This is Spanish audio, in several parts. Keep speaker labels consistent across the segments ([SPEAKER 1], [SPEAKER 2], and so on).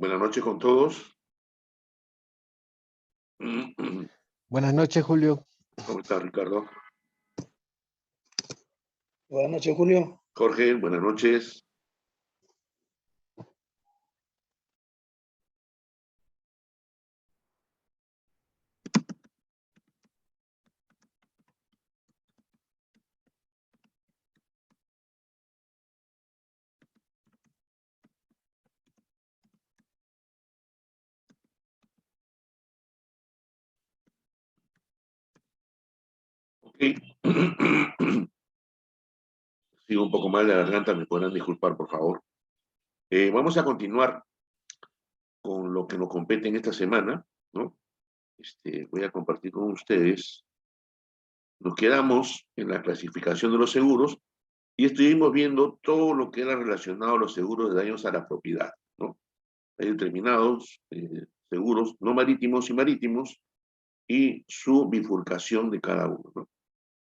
[SPEAKER 1] Buenas noches con todos.
[SPEAKER 2] Buenas noches, Julio.
[SPEAKER 1] ¿Cómo está, Ricardo?
[SPEAKER 3] Buenas noches, Julio.
[SPEAKER 1] Jorge, buenas noches. Ok. Sigo un poco mal de la garganta, me podrán disculpar, por favor. Vamos a continuar con lo que nos compete en esta semana, ¿no? Voy a compartir con ustedes. Nos quedamos en la clasificación de los seguros y estuvimos viendo todo lo que era relacionado a los seguros de daños a la propiedad, ¿no? Hay determinados seguros no marítimos y marítimos y su bifurcación de cada uno, ¿no?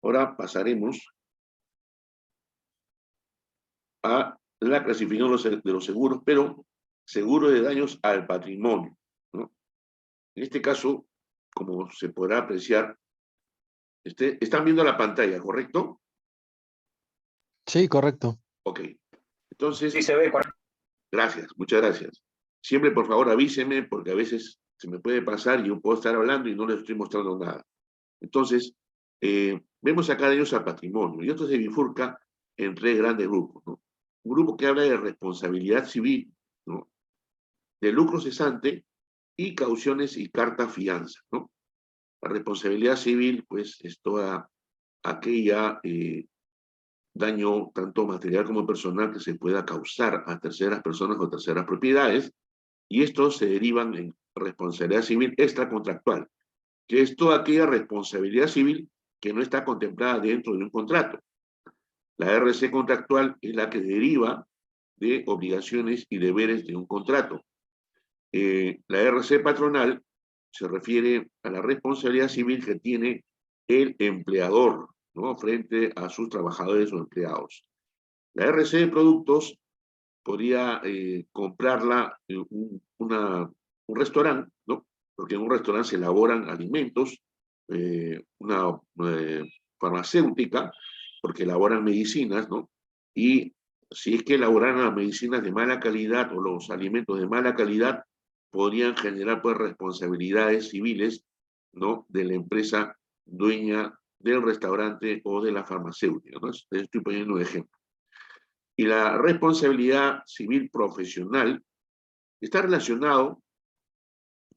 [SPEAKER 1] Ahora pasaremos a la clasificación de los seguros, pero seguro de daños al patrimonio, ¿no? En este caso, como se podrá apreciar, están viendo la pantalla, ¿correcto?
[SPEAKER 2] Sí, correcto.
[SPEAKER 1] Ok. Entonces,
[SPEAKER 3] Sí, se ve, correcto.
[SPEAKER 1] gracias, muchas gracias. Siempre, por favor, avíseme, porque a veces se me puede pasar y yo puedo estar hablando y no les estoy mostrando nada. Entonces, vemos acá daños al patrimonio, y esto se bifurca en tres grandes grupos, ¿no? Un grupo que habla de responsabilidad civil, ¿no? De lucro cesante y cauciones y carta fianza, ¿no? La responsabilidad civil, pues, es toda aquella daño, tanto material como personal, que se pueda causar a terceras personas o terceras propiedades, y estos se derivan en responsabilidad civil extracontractual, que es toda aquella responsabilidad civil que no está contemplada dentro de un contrato. La RC contractual es la que deriva de obligaciones y deberes de un contrato. La RC patronal se refiere a la responsabilidad civil que tiene el empleador, ¿no? Frente a sus trabajadores o empleados. La RC de productos podría comprarla un restaurante, ¿no? Porque en un restaurante se elaboran alimentos, una farmacéutica, porque elaboran medicinas, ¿no? Y si es que elaboran las medicinas de mala calidad o los alimentos de mala calidad, podrían generar pues responsabilidades civiles, ¿no? De la empresa dueña del restaurante o de la farmacéutica, ¿no? Estoy poniendo un ejemplo. Y la responsabilidad civil profesional está relacionado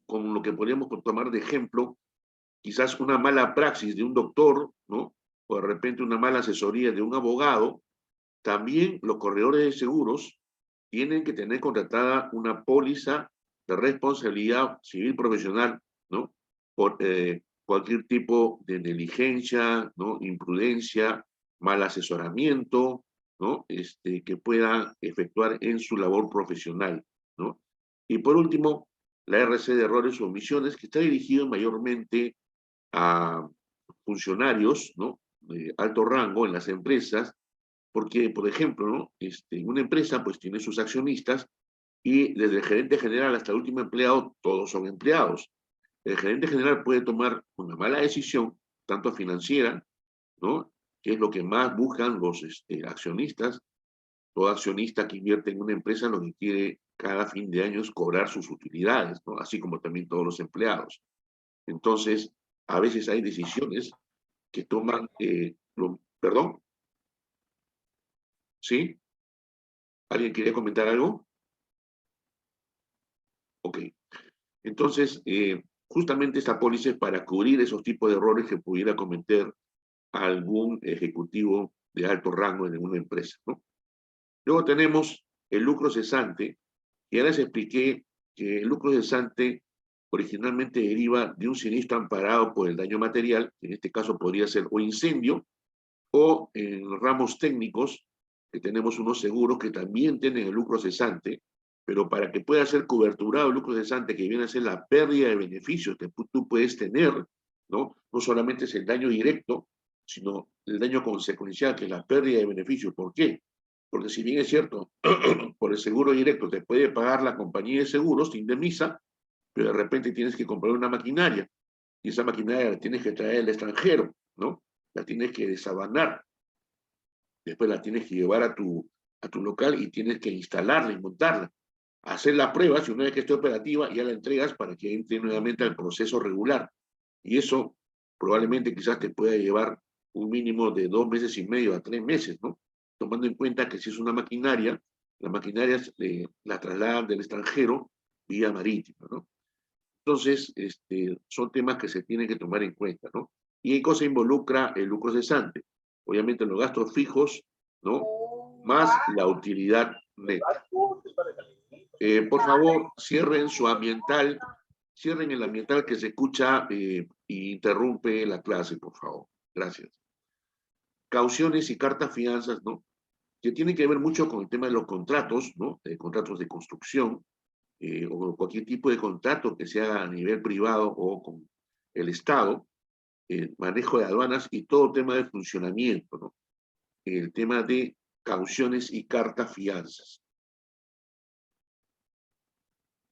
[SPEAKER 1] con lo que podríamos tomar de ejemplo, quizás una mala praxis de un doctor, ¿no? O de repente una mala asesoría de un abogado. También los corredores de seguros tienen que tener contratada una póliza de responsabilidad civil profesional, ¿no? Por cualquier tipo de negligencia, ¿no? Imprudencia, mal asesoramiento, ¿no? Que pueda efectuar en su labor profesional, ¿no? Y por último, la RC de errores o omisiones, que está dirigido mayormente a funcionarios, ¿no? De alto rango en las empresas, porque, por ejemplo, ¿no? Una empresa pues tiene sus accionistas y desde el gerente general hasta el último empleado, todos son empleados. El gerente general puede tomar una mala decisión, tanto financiera, ¿no? Que es lo que más buscan los accionistas. Todo accionista que invierte en una empresa lo que quiere cada fin de año es cobrar sus utilidades, ¿no? Así como también todos los empleados. Entonces, a veces hay decisiones que toman, ¿perdón? ¿Sí? ¿Alguien quería comentar algo? Ok. Entonces, justamente esta póliza es para cubrir esos tipos de errores que pudiera cometer algún ejecutivo de alto rango en una empresa, ¿no? Luego tenemos el lucro cesante, y ya les expliqué que el lucro cesante originalmente deriva de un siniestro amparado por el daño material, que en este caso podría ser o incendio, o en ramos técnicos, que tenemos unos seguros que también tienen el lucro cesante, pero para que pueda ser coberturado el lucro cesante, que viene a ser la pérdida de beneficios que tú puedes tener, ¿no? No solamente es el daño directo, sino el daño consecuencial, que es la pérdida de beneficios. ¿Por qué? Porque si bien es cierto, por el seguro directo te puede pagar la compañía de seguros, te indemniza, pero de repente tienes que comprar una maquinaria, y esa maquinaria la tienes que traer del extranjero, ¿no? La tienes que desabanar, después la tienes que llevar a tu local y tienes que instalarla y montarla, hacer las pruebas y una vez que esté operativa ya la entregas para que entre nuevamente al proceso regular. Y eso probablemente quizás te pueda llevar un mínimo de 2 meses y medio a 3 meses, ¿no? Tomando en cuenta que si es una maquinaria, la maquinaria la trasladan del extranjero vía marítima, ¿no? Entonces, son temas que se tienen que tomar en cuenta, ¿no? ¿Y qué cosa involucra el lucro cesante? Obviamente los gastos fijos, ¿no? Más la utilidad neta. Por favor, cierren su ambiental, cierren el ambiental que se escucha e interrumpe la clase, por favor. Gracias. Cauciones y cartas fianzas, ¿no? Que tienen que ver mucho con el tema de los contratos, ¿no? Contratos de construcción, o cualquier tipo de contrato que se haga a nivel privado o con el Estado, el manejo de aduanas y todo tema de funcionamiento, ¿no? El tema de cauciones y cartas fianzas.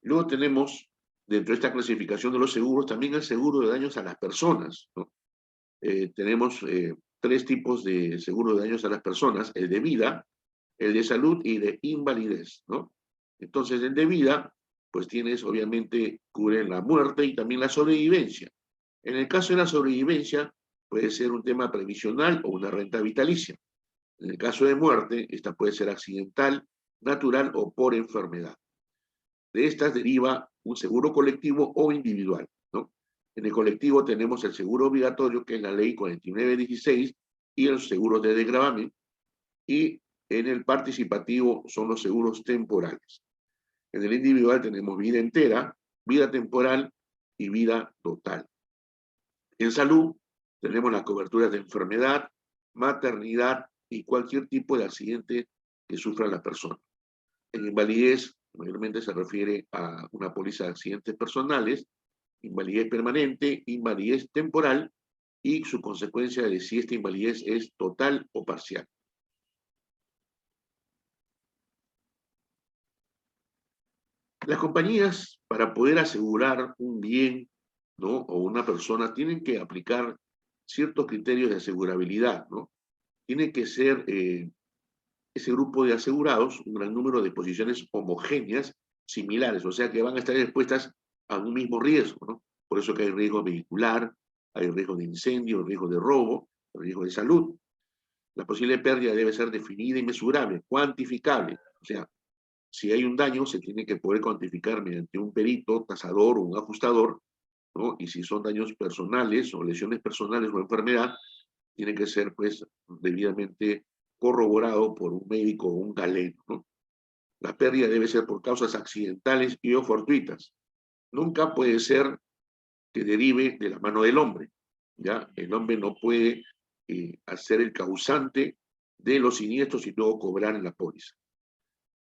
[SPEAKER 1] Luego tenemos, dentro de esta clasificación de los seguros, también el seguro de daños a las personas, ¿no? Tenemos 3 tipos de seguro de daños a las personas: el de vida, el de salud y de invalidez, ¿no? Entonces, el de vida, pues tienes, obviamente, cubre la muerte y también la sobrevivencia. En el caso de la sobrevivencia, puede ser un tema previsional o una renta vitalicia. En el caso de muerte, esta puede ser accidental, natural o por enfermedad. De estas deriva un seguro colectivo o individual, ¿no? En el colectivo tenemos el seguro obligatorio, que es la ley 4916, y los seguros de desgravamen, y en el participativo son los seguros temporales. En el individual tenemos vida entera, vida temporal y vida total. En salud tenemos las coberturas de enfermedad, maternidad y cualquier tipo de accidente que sufra la persona. En invalidez, mayormente se refiere a una póliza de accidentes personales, invalidez permanente, invalidez temporal y su consecuencia de si esta invalidez es total o parcial. Las compañías, para poder asegurar un bien, ¿no? O una persona, tienen que aplicar ciertos criterios de asegurabilidad, ¿no? Tiene que ser ese grupo de asegurados un gran número de posiciones homogéneas, similares, o sea que van a estar expuestas a un mismo riesgo, ¿no? Por eso que hay riesgo vehicular, hay riesgo de incendio, riesgo de robo, riesgo de salud. La posible pérdida debe ser definida y mesurable, cuantificable, o sea, si hay un daño, se tiene que poder cuantificar mediante un perito, tasador o un ajustador, ¿no? Y si son daños personales o lesiones personales o enfermedad, tiene que ser, pues, debidamente corroborado por un médico o un galeno, ¿no? La pérdida debe ser por causas accidentales y o fortuitas. Nunca puede ser que derive de la mano del hombre, ¿ya? El hombre no puede hacer el causante de los siniestros y luego cobrar en la póliza.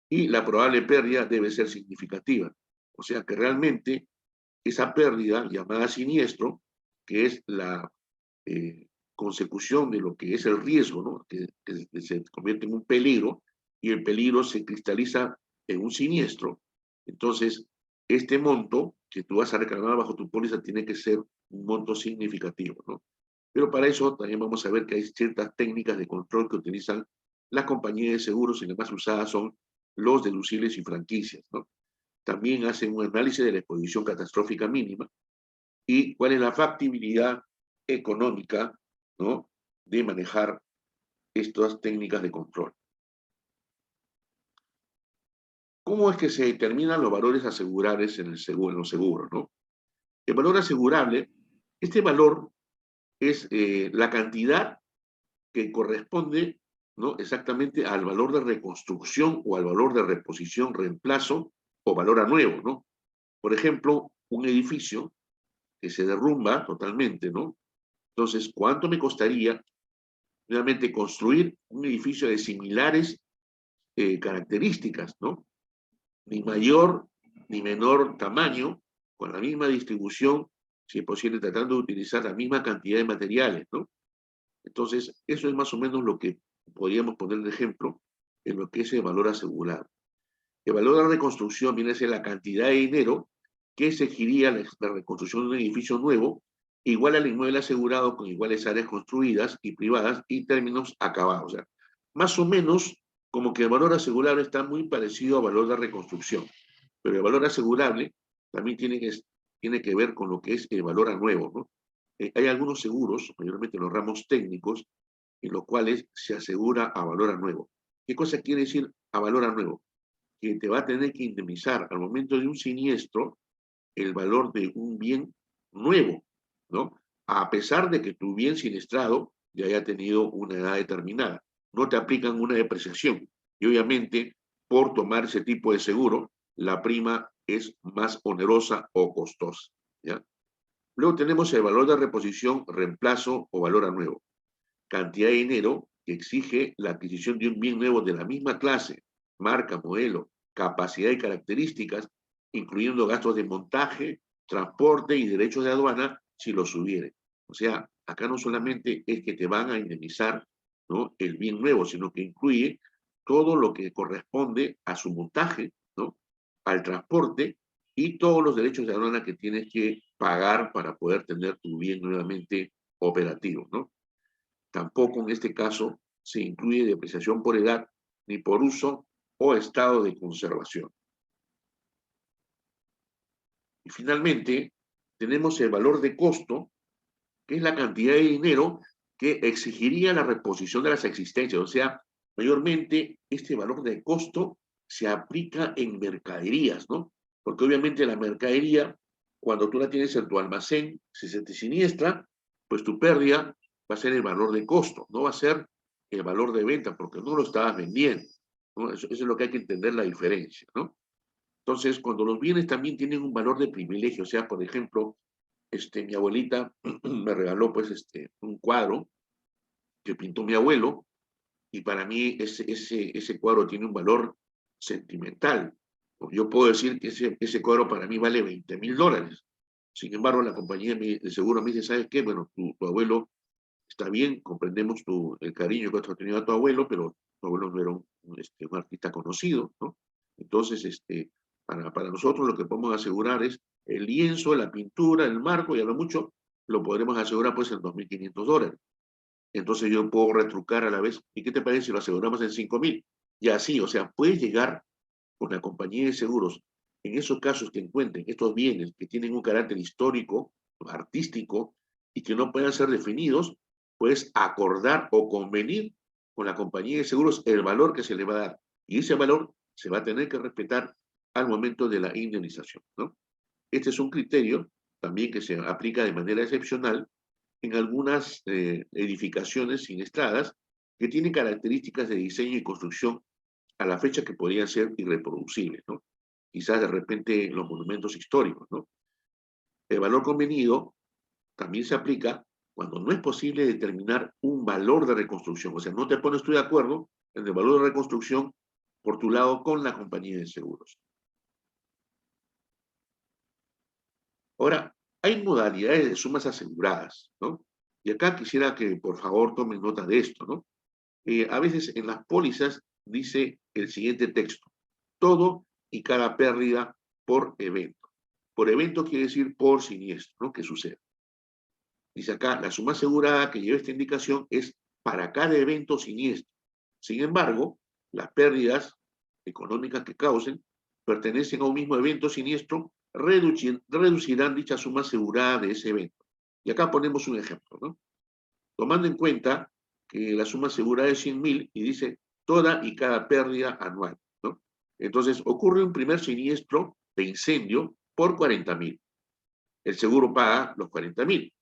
[SPEAKER 1] Y la probable pérdida debe ser significativa. O sea que realmente esa pérdida llamada siniestro, que es la consecución de lo que es el riesgo, ¿no? Que se convierte en un peligro y el peligro se cristaliza en un siniestro. Entonces, este monto que tú vas a reclamar bajo tu póliza tiene que ser un monto significativo, ¿no? Pero para eso también vamos a ver que hay ciertas técnicas de control que utilizan las compañías de seguros y las más usadas son los deducibles y franquicias, ¿no? También hacen un análisis de la exposición catastrófica mínima y cuál es la factibilidad económica, ¿no? De manejar estas técnicas de control. ¿Cómo es que se determinan los valores asegurables en los seguros, ¿no? El valor asegurable, este valor es la cantidad que corresponde, ¿no? Exactamente al valor de reconstrucción o al valor de reposición, reemplazo o valor a nuevo, ¿no? Por ejemplo, un edificio que se derrumba totalmente, ¿no? Entonces, ¿cuánto me costaría realmente construir un edificio de similares características, ¿no? Ni mayor ni menor tamaño, con la misma distribución, si es posible, tratando de utilizar la misma cantidad de materiales, ¿no? Entonces, eso es más o menos lo que podríamos poner de ejemplo en lo que es el valor asegurado. El valor de la reconstrucción viene a ser la cantidad de dinero que exigiría la reconstrucción de un edificio nuevo, igual al inmueble asegurado con iguales áreas construidas y privadas y términos acabados. O sea, más o menos como que el valor asegurable está muy parecido al valor de reconstrucción, pero el valor asegurable también tiene que ver con lo que es el valor a nuevo, ¿no? Hay algunos seguros, mayormente en los ramos técnicos, en los cuales se asegura a valor a nuevo. ¿Qué cosa quiere decir a valor a nuevo? Que te va a tener que indemnizar al momento de un siniestro el valor de un bien nuevo, ¿no? A pesar de que tu bien siniestrado ya haya tenido una edad determinada. No te aplican una depreciación. Y obviamente, por tomar ese tipo de seguro, la prima es más onerosa o costosa, ¿ya? Luego tenemos el valor de reposición, reemplazo o valor a nuevo. Cantidad de dinero que exige la adquisición de un bien nuevo de la misma clase, marca, modelo, capacidad y características, incluyendo gastos de montaje, transporte y derechos de aduana si los hubiere. O sea, acá no solamente es que te van a indemnizar, ¿no?, el bien nuevo, sino que incluye todo lo que corresponde a su montaje, ¿no?, al transporte y todos los derechos de aduana que tienes que pagar para poder tener tu bien nuevamente operativo, ¿no? Tampoco en este caso se incluye depreciación por edad ni por uso o estado de conservación. Y finalmente, tenemos el valor de costo, que es la cantidad de dinero que exigiría la reposición de las existencias. O sea, mayormente este valor de costo se aplica en mercaderías, ¿no? Porque obviamente la mercadería, cuando tú la tienes en tu almacén, si se te siniestra, pues tu pérdida va a ser el valor de costo, no va a ser el valor de venta, porque no lo estabas vendiendo, ¿no? Eso es lo que hay que entender la diferencia, ¿no? Entonces, cuando los bienes también tienen un valor de privilegio, o sea, por ejemplo, mi abuelita me regaló pues un cuadro que pintó mi abuelo, y para mí ese cuadro tiene un valor sentimental. Yo puedo decir que ese cuadro para mí vale $20,000. Sin embargo, la compañía de seguro me dice, ¿sabes qué? Bueno, tu abuelo está bien, comprendemos el cariño que tú has tenido a tu abuelo, pero tu abuelo no era un artista conocido, ¿no? Entonces, para nosotros lo que podemos asegurar es el lienzo, la pintura, el marco, y a lo mucho lo podremos asegurar pues en $2,500. Entonces yo puedo retrucar a la vez, ¿y qué te parece si lo aseguramos en 5,000? Y así, o sea, puedes llegar con la compañía de seguros, en esos casos que encuentren estos bienes que tienen un carácter histórico, artístico, y que no puedan ser definidos, puedes acordar o convenir con la compañía de seguros el valor que se le va a dar. Y ese valor se va a tener que respetar al momento de la indemnización, ¿no? Este es un criterio también que se aplica de manera excepcional en algunas edificaciones siniestradas que tienen características de diseño y construcción a la fecha que podrían ser irreproducibles, ¿no? Quizás de repente los monumentos históricos, ¿no? El valor convenido también se aplica cuando no es posible determinar un valor de reconstrucción. O sea, no te pones tú de acuerdo en el valor de reconstrucción por tu lado con la compañía de seguros. Ahora, hay modalidades de sumas aseguradas, ¿no? Y acá quisiera que por favor tomen nota de esto, ¿no? A veces en las pólizas dice el siguiente texto: todo y cada pérdida por evento. Por evento quiere decir por siniestro, ¿no?, que sucede. Dice acá, la suma asegurada que lleva esta indicación es para cada evento siniestro. Sin embargo, las pérdidas económicas que causen pertenecen a un mismo evento siniestro, reducirán dicha suma asegurada de ese evento. Y acá ponemos un ejemplo, ¿no? Tomando en cuenta que la suma asegurada es 100,000 y dice toda y cada pérdida anual, ¿no? Entonces, ocurre un primer siniestro de incendio por 40,000. El seguro paga los 40,000.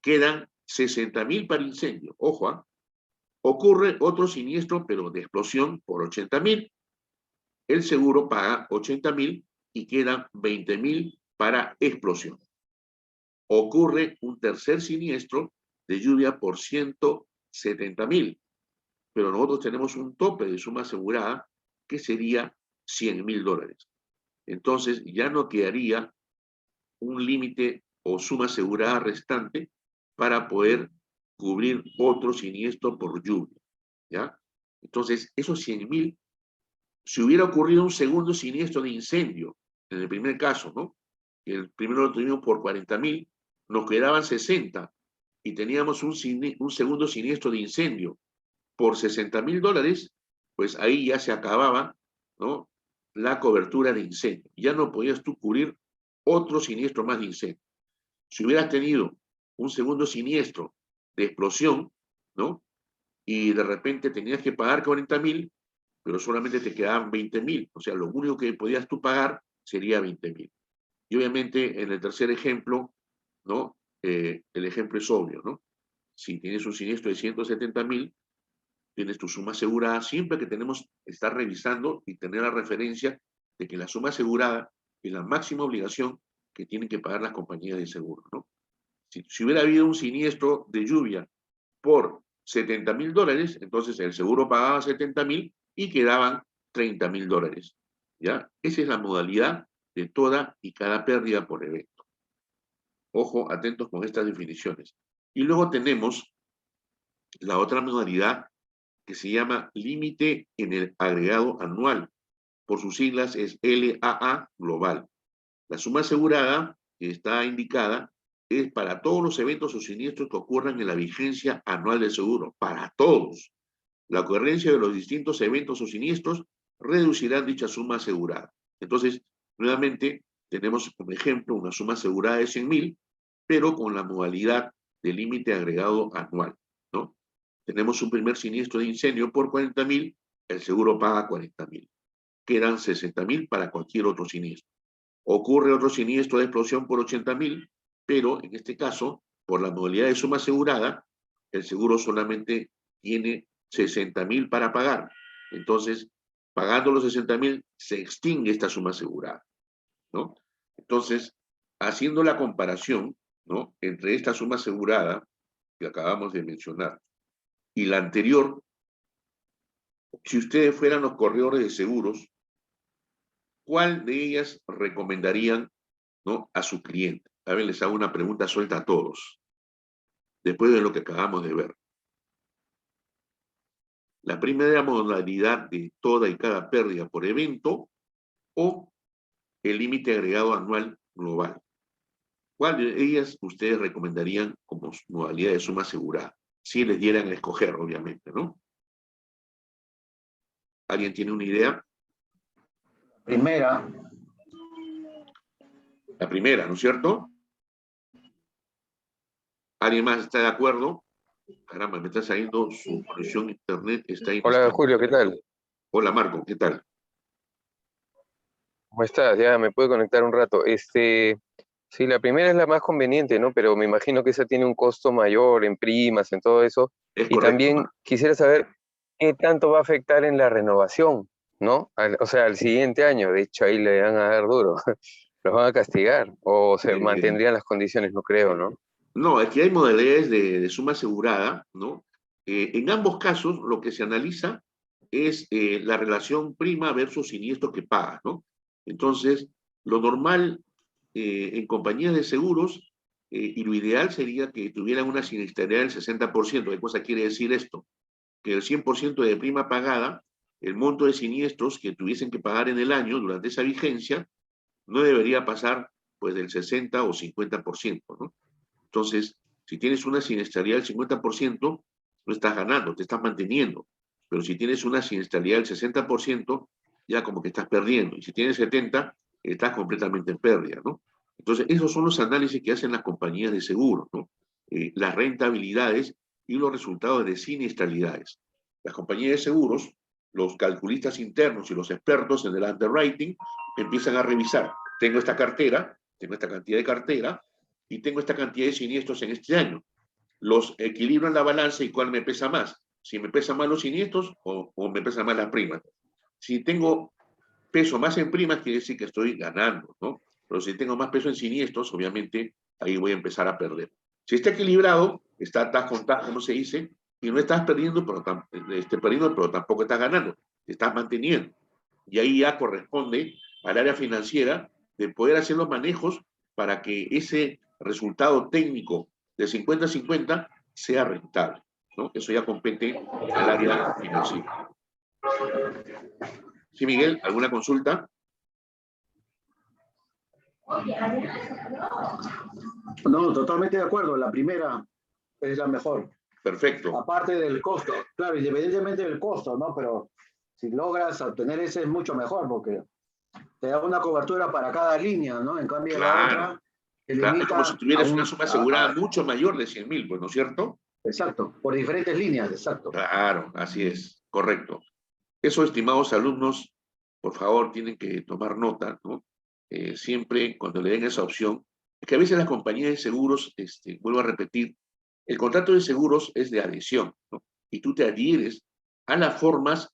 [SPEAKER 1] Quedan 60,000 para incendio. Ojo, ¿eh? Ocurre otro siniestro, pero de explosión, por 80,000. El seguro paga 80,000 y quedan 20,000 para explosión. Ocurre un tercer siniestro de lluvia por 170,000, pero nosotros tenemos un tope de suma asegurada que sería $100,000. Entonces ya no quedaría un límite o suma asegurada restante para poder cubrir otro siniestro por lluvia, ¿ya? Entonces, esos 100.000, si hubiera ocurrido un segundo siniestro de incendio, en el primer caso, ¿no? El primero lo tuvimos por 40.000, nos quedaban 60 y teníamos un segundo siniestro de incendio por $60.000, pues ahí ya se acababa, ¿no?, la cobertura de incendio. Ya no podías tú cubrir otro siniestro más de incendio. Si hubieras tenido un segundo siniestro de explosión, ¿no?, y de repente tenías que pagar 40.000, pero solamente te quedaban 20.000. O sea, lo único que podías tú pagar sería 20.000. Y obviamente en el tercer ejemplo, ¿no?, el ejemplo es obvio, ¿no? Si tienes un siniestro de 170.000, tienes tu suma asegurada, siempre que tenemos que estar revisando y tener la referencia de que la suma asegurada es la máxima obligación que tienen que pagar las compañías de seguro, ¿no? Si hubiera habido un siniestro de lluvia por $70.000, entonces el seguro pagaba 70.000 y quedaban $30.000, ¿ya? Esa es la modalidad de toda y cada pérdida por evento. Ojo, atentos con estas definiciones. Y luego tenemos la otra modalidad que se llama límite en el agregado anual. Por sus siglas es LAA global. La suma asegurada que está indicada es para todos los eventos o siniestros que ocurran en la vigencia anual del seguro, para todos. La ocurrencia de los distintos eventos o siniestros reducirán dicha suma asegurada. Entonces, nuevamente, tenemos como ejemplo una suma asegurada de 100.000, pero con la modalidad de límite agregado anual, ¿no? Tenemos un primer siniestro de incendio por 40.000, el seguro paga 40.000. Quedan 60.000 para cualquier otro siniestro. Ocurre otro siniestro de explosión por 80.000, pero en este caso, por la modalidad de suma asegurada, el seguro solamente tiene 60.000 para pagar. Entonces, pagando los 60.000, se extingue esta suma asegurada, ¿no? Entonces, haciendo la comparación, ¿no?, entre esta suma asegurada que acabamos de mencionar y la anterior, si ustedes fueran los corredores de seguros, ¿cuál de ellas recomendarían, ¿no?, a su cliente? A ver, les hago una pregunta suelta a todos, después de lo que acabamos de ver. La primera modalidad de toda y cada pérdida por evento o el límite agregado anual global. ¿Cuál de ellas ustedes recomendarían como modalidad de suma asegurada? Si les dieran a escoger, obviamente, ¿no? ¿Alguien tiene una idea?
[SPEAKER 4] Primera.
[SPEAKER 1] La primera, ¿no es cierto? ¿Alguien más está de acuerdo? Caramba, me está saliendo su conexión a internet. Está ahí.
[SPEAKER 5] Hola Julio, ¿qué tal?
[SPEAKER 1] Hola Marco, ¿qué tal?
[SPEAKER 5] ¿Cómo estás? Ya me puedo conectar un rato. Sí, la primera es la más conveniente, ¿no? Pero me imagino que esa tiene un costo mayor en primas, en todo eso.
[SPEAKER 1] Es
[SPEAKER 5] Y
[SPEAKER 1] correcto,
[SPEAKER 5] también
[SPEAKER 1] Marco.
[SPEAKER 5] quisiera saber qué tanto va a afectar en la renovación, ¿no? O sea, al siguiente año. De hecho, ahí le van a dar duro. Los van a castigar. O se mantendrían las condiciones, no creo, ¿no?
[SPEAKER 1] No, aquí hay modalidades de suma asegurada, ¿no? En ambos casos, lo que se analiza es la relación prima versus siniestro que paga, ¿no? Entonces, lo normal en compañías de seguros, y lo ideal sería que tuvieran una siniestralidad del 60%. ¿Qué cosa quiere decir esto? Que el 100% de prima pagada, el monto de siniestros que tuviesen que pagar en el año durante esa vigencia, no debería pasar pues del 60 o 50%, ¿no? Entonces, si tienes una siniestralidad del 50%, no estás ganando, te estás manteniendo. Pero si tienes una siniestralidad del 60%, ya como que estás perdiendo. Y si tienes 70%, estás completamente en pérdida, ¿no? Entonces, esos son los análisis que hacen las compañías de seguros, ¿no? Las rentabilidades y los resultados de siniestralidades. Las compañías de seguros, los calculistas internos y los expertos en el underwriting empiezan a revisar. Tengo esta cartera, tengo esta cantidad de cartera, y tengo esta cantidad de siniestros en este año. Los equilibro en la balanza y cuál me pesa más. Si me pesan más los siniestros o me pesan más las primas. Si tengo peso más en primas, quiere decir que estoy ganando, ¿no? Pero si tengo más peso en siniestros, obviamente ahí voy a empezar a perder. Si está equilibrado, está tas con tas, como se dice, y no estás perdiendo, pero tampoco estás ganando, te estás manteniendo. Y ahí ya corresponde al área financiera de poder hacer los manejos para que ese resultado técnico de 50-50 sea rentable, ¿no? Eso ya compete al área financiera. Sí, Miguel, ¿alguna consulta?
[SPEAKER 4] No, totalmente de acuerdo. La primera es la mejor.
[SPEAKER 1] Perfecto.
[SPEAKER 4] Aparte del costo, claro, independientemente del costo, ¿no? Pero si logras obtener ese es mucho mejor porque te da una cobertura para cada línea, ¿no? En cambio, la
[SPEAKER 1] Claro.
[SPEAKER 4] otra te
[SPEAKER 1] Claro, es como si
[SPEAKER 4] limita a
[SPEAKER 1] tuvieras una
[SPEAKER 4] un...
[SPEAKER 1] suma asegurada mucho mayor de 100.000, pues, ¿no es cierto?
[SPEAKER 4] exacto, por diferentes líneas, exacto.
[SPEAKER 1] Claro, así es, correcto. Eso, estimados alumnos, por favor, tienen que tomar nota, ¿no? Siempre cuando le den esa opción, es que a veces las compañías de seguros, vuelvo a repetir, el contrato de seguros es de adhesión, ¿no? Y tú te adhieres a las formas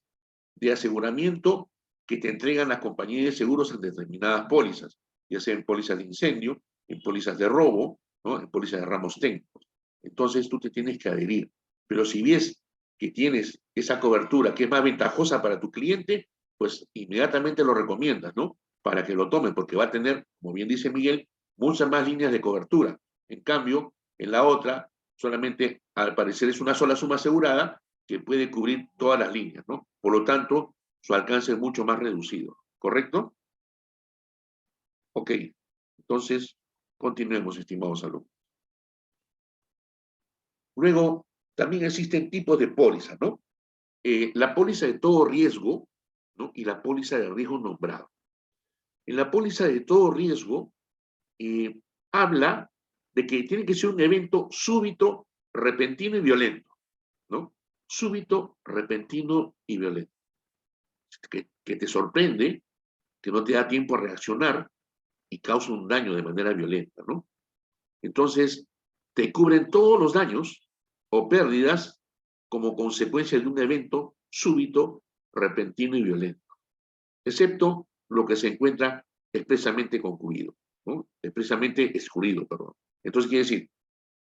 [SPEAKER 1] de aseguramiento que te entregan las compañías de seguros en determinadas pólizas, ya sea en pólizas de incendio, en pólizas de robo, ¿no? En pólizas de ramos técnicos. Entonces tú te tienes que adherir. Pero si ves que tienes esa cobertura que es más ventajosa para tu cliente, pues inmediatamente lo recomiendas, ¿no? Para que lo tome, porque va a tener, como bien dice Miguel, muchas más líneas de cobertura. En cambio, en la otra, solamente al parecer es una sola suma asegurada que puede cubrir todas las líneas, ¿no? Por lo tanto, su alcance es mucho más reducido, ¿correcto? Ok, entonces, continuemos, estimados alumnos. Luego, también existen tipos de pólizas, ¿no? La póliza de todo riesgo, ¿no? Y la póliza de riesgo nombrado. En la póliza de todo riesgo, habla de que tiene que ser un evento súbito, repentino y violento, ¿no? Súbito, repentino y violento. Que te sorprende, que no te da tiempo a reaccionar y causa un daño de manera violenta, ¿no? Entonces, te cubren todos los daños o pérdidas como consecuencia de un evento súbito, repentino y violento, excepto lo que se encuentra expresamente concluido, ¿no? Expresamente excluido, perdón. Entonces, quiere decir,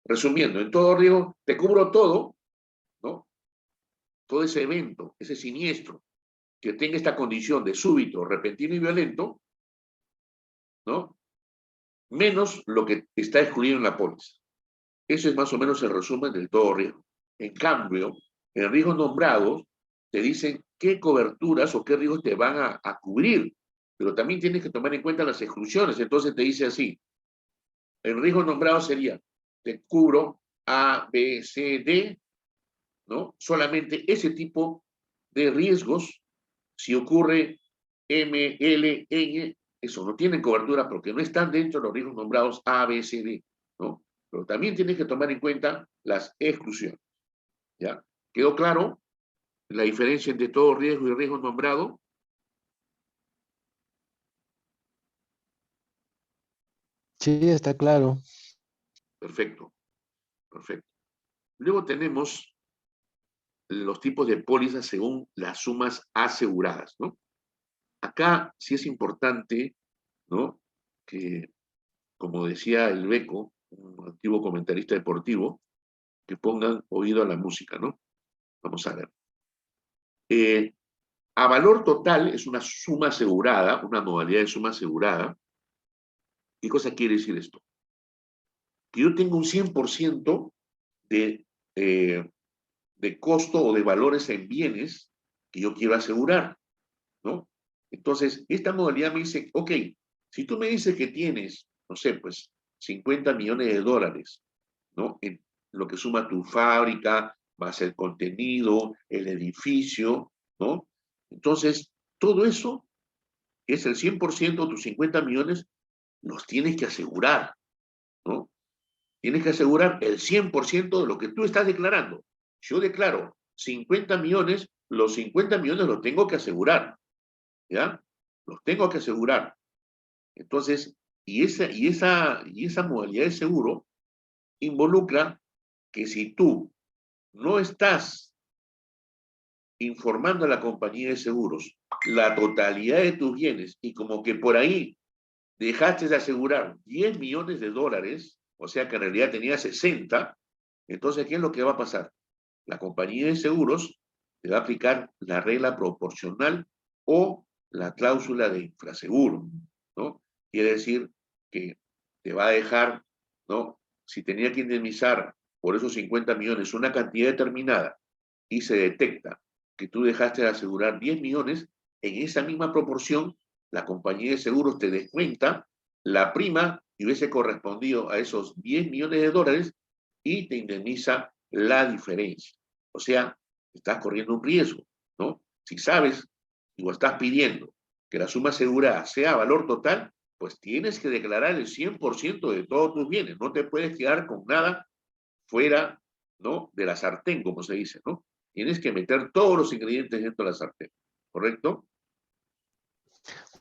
[SPEAKER 1] resumiendo, en todo riesgo, te cubro todo, ¿no? Todo ese evento, ese siniestro, que tenga esta condición de súbito, repentino y violento, ¿no? Menos lo que está excluido en la póliza. Ese es más o menos el resumen del todo riesgo. En cambio, en riesgos nombrados, te dicen qué coberturas o qué riesgos te van a cubrir, pero también tienes que tomar en cuenta las exclusiones. Entonces te dice así, el riesgo nombrado sería, te cubro A, B, C, D, ¿no? Solamente ese tipo de riesgos, si ocurre M, L, N, eso no tienen cobertura porque no están dentro de los riesgos nombrados A, B, C, D, ¿no? Pero también tienes que tomar en cuenta las exclusiones, ¿ya? ¿Quedó claro la diferencia entre todo riesgo y riesgo nombrado?
[SPEAKER 2] Sí, está claro.
[SPEAKER 1] Perfecto, perfecto. Luego tenemos los tipos de pólizas según las sumas aseguradas, ¿no? Acá sí es importante, ¿no? Que, como decía el Beco, un antiguo comentarista deportivo, que pongan oído a la música, ¿no? Vamos a ver. A valor total es una suma asegurada, una modalidad de suma asegurada. ¿Qué cosa quiere decir esto? Que yo tengo un 100% de, de costo o de valores en bienes que yo quiero asegurar, ¿no? Entonces, esta modalidad me dice, ok, si tú me dices que tienes, no sé, pues 50 millones de dólares, ¿no? En lo que suma tu fábrica, más el contenido, el edificio, ¿no? Entonces, todo eso, que es el 100% de tus 50 millones, los tienes que asegurar, ¿no? Tienes que asegurar el 100% de lo que tú estás declarando. Yo declaro 50 millones, los 50 millones los tengo que asegurar, ¿ya? Los tengo que asegurar. Entonces, esa modalidad de seguro involucra que si tú no estás informando a la compañía de seguros la totalidad de tus bienes y como que por ahí dejaste de asegurar 10 millones de dólares, o sea que en realidad tenías 60, entonces, ¿qué es lo que va a pasar? La compañía de seguros te va a aplicar la regla proporcional o la cláusula de infraseguro, ¿no? Quiere decir que te va a dejar, ¿no? Si tenía que indemnizar por esos 50 millones una cantidad determinada y se detecta que tú dejaste de asegurar 10 millones, en esa misma proporción, la compañía de seguros te descuenta la prima que hubiese correspondido a esos 10 millones de dólares y te indemniza la diferencia. O sea, estás corriendo un riesgo, ¿no? Si sabes o estás pidiendo que la suma asegurada sea valor total, pues tienes que declarar el 100% de todos tus bienes. No te puedes quedar con nada fuera, ¿no?, de la sartén, como se dice, ¿no? Tienes que meter todos los ingredientes dentro de la sartén, ¿correcto?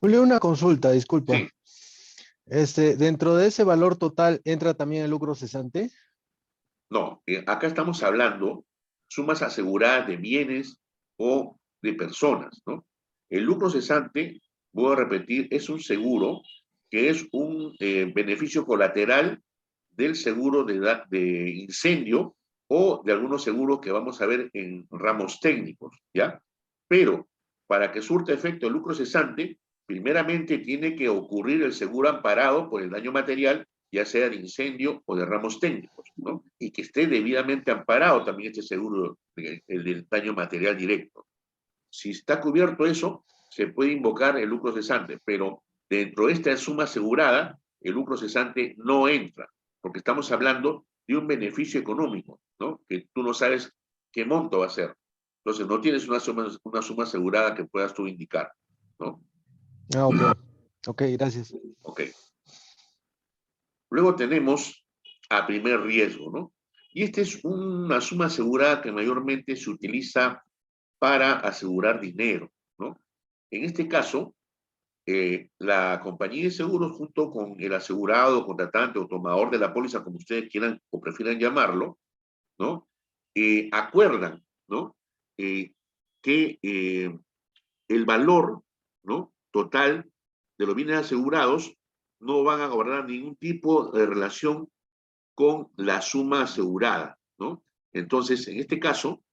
[SPEAKER 2] Julio, una consulta, disculpa.
[SPEAKER 1] Sí.
[SPEAKER 2] Dentro de ese valor total, ¿entra también el lucro cesante?
[SPEAKER 1] No, acá estamos hablando sumas aseguradas de bienes o de personas, ¿no? El lucro cesante, voy a repetir, es un seguro que es un beneficio colateral del seguro de incendio o de algunos seguros que vamos a ver en ramos técnicos, ¿ya? Pero para que surta efecto el lucro cesante, primeramente tiene que ocurrir el seguro amparado por el daño material, ya sea de incendio o de ramos técnicos, ¿no? Y que esté debidamente amparado también este seguro, el del daño material directo. Si está cubierto eso, se puede invocar el lucro cesante, pero dentro de esta suma asegurada, el lucro cesante no entra, porque estamos hablando de un beneficio económico, ¿no? Que tú no sabes qué monto va a ser. Entonces, no tienes una suma asegurada que puedas tú indicar, ¿no?
[SPEAKER 2] Ah, ok. Ok, gracias.
[SPEAKER 1] Ok. Luego tenemos a primer riesgo, ¿no? Y esta es una suma asegurada que mayormente se utiliza para asegurar dinero, ¿no? En este caso, la compañía de seguros junto con el asegurado, contratante o tomador de la póliza, como ustedes quieran o prefieran llamarlo, ¿no? Acuerdan, ¿no? Que el valor, ¿no?, total de los bienes asegurados no van a guardar ningún tipo de relación con la suma asegurada, ¿no? Entonces, en este caso,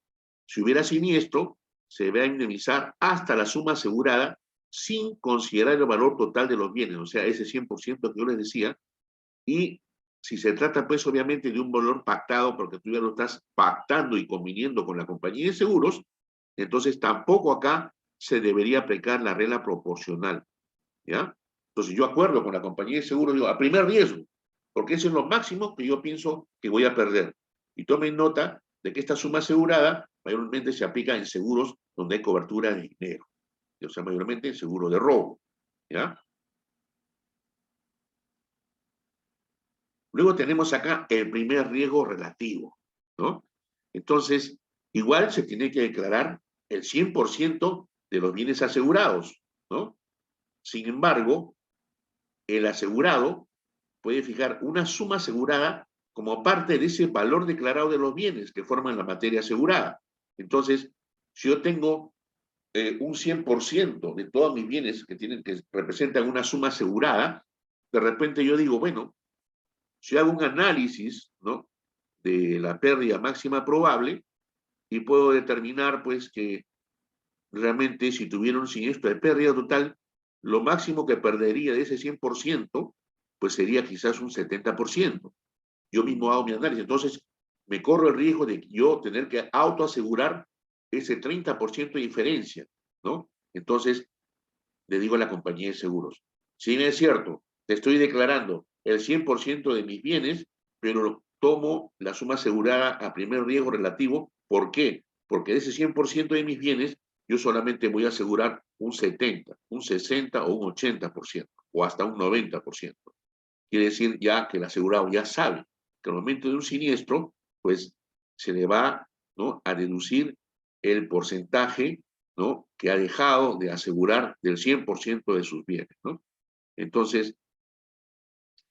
[SPEAKER 1] si hubiera siniestro, se va a indemnizar hasta la suma asegurada sin considerar el valor total de los bienes, o sea, ese 100% que yo les decía, y si se trata, pues, obviamente, de un valor pactado, porque tú ya lo estás pactando y conviniendo con la compañía de seguros, entonces tampoco acá se debería aplicar la regla proporcional, ¿ya? Entonces yo acuerdo con la compañía de seguros, digo, a primer riesgo, porque eso es lo máximo que yo pienso que voy a perder. Y tomen nota de que esta suma asegurada mayormente se aplica en seguros donde hay cobertura de dinero, o sea, mayormente en seguro de robo, ¿ya? Luego tenemos acá el primer riesgo relativo, ¿no? Entonces, igual se tiene que declarar el 100% de los bienes asegurados, ¿no? Sin embargo, el asegurado puede fijar una suma asegurada como parte de ese valor declarado de los bienes que forman la materia asegurada. Entonces, si yo tengo un 100% de todos mis bienes que representan una suma asegurada, de repente yo digo, bueno, si hago un análisis, ¿no?, de la pérdida máxima probable y puedo determinar, pues, que realmente si tuviera un siniestro de pérdida total, lo máximo que perdería de ese 100%, pues sería quizás un 70%. Yo mismo hago mi análisis. Entonces, me corro el riesgo de yo tener que autoasegurar ese 30% de diferencia, ¿no? Entonces, le digo a la compañía de seguros, si bien es cierto, te estoy declarando el 100% de mis bienes, pero tomo la suma asegurada a primer riesgo relativo. ¿Por qué? Porque de ese 100% de mis bienes, yo solamente voy a asegurar un 70, un 60 o un 80%, o hasta un 90%. Quiere decir ya que el asegurado ya sabe que al momento de un siniestro, pues se le va, ¿no?, a deducir el porcentaje, ¿no?, que ha dejado de asegurar del 100% de sus bienes, ¿no? Entonces,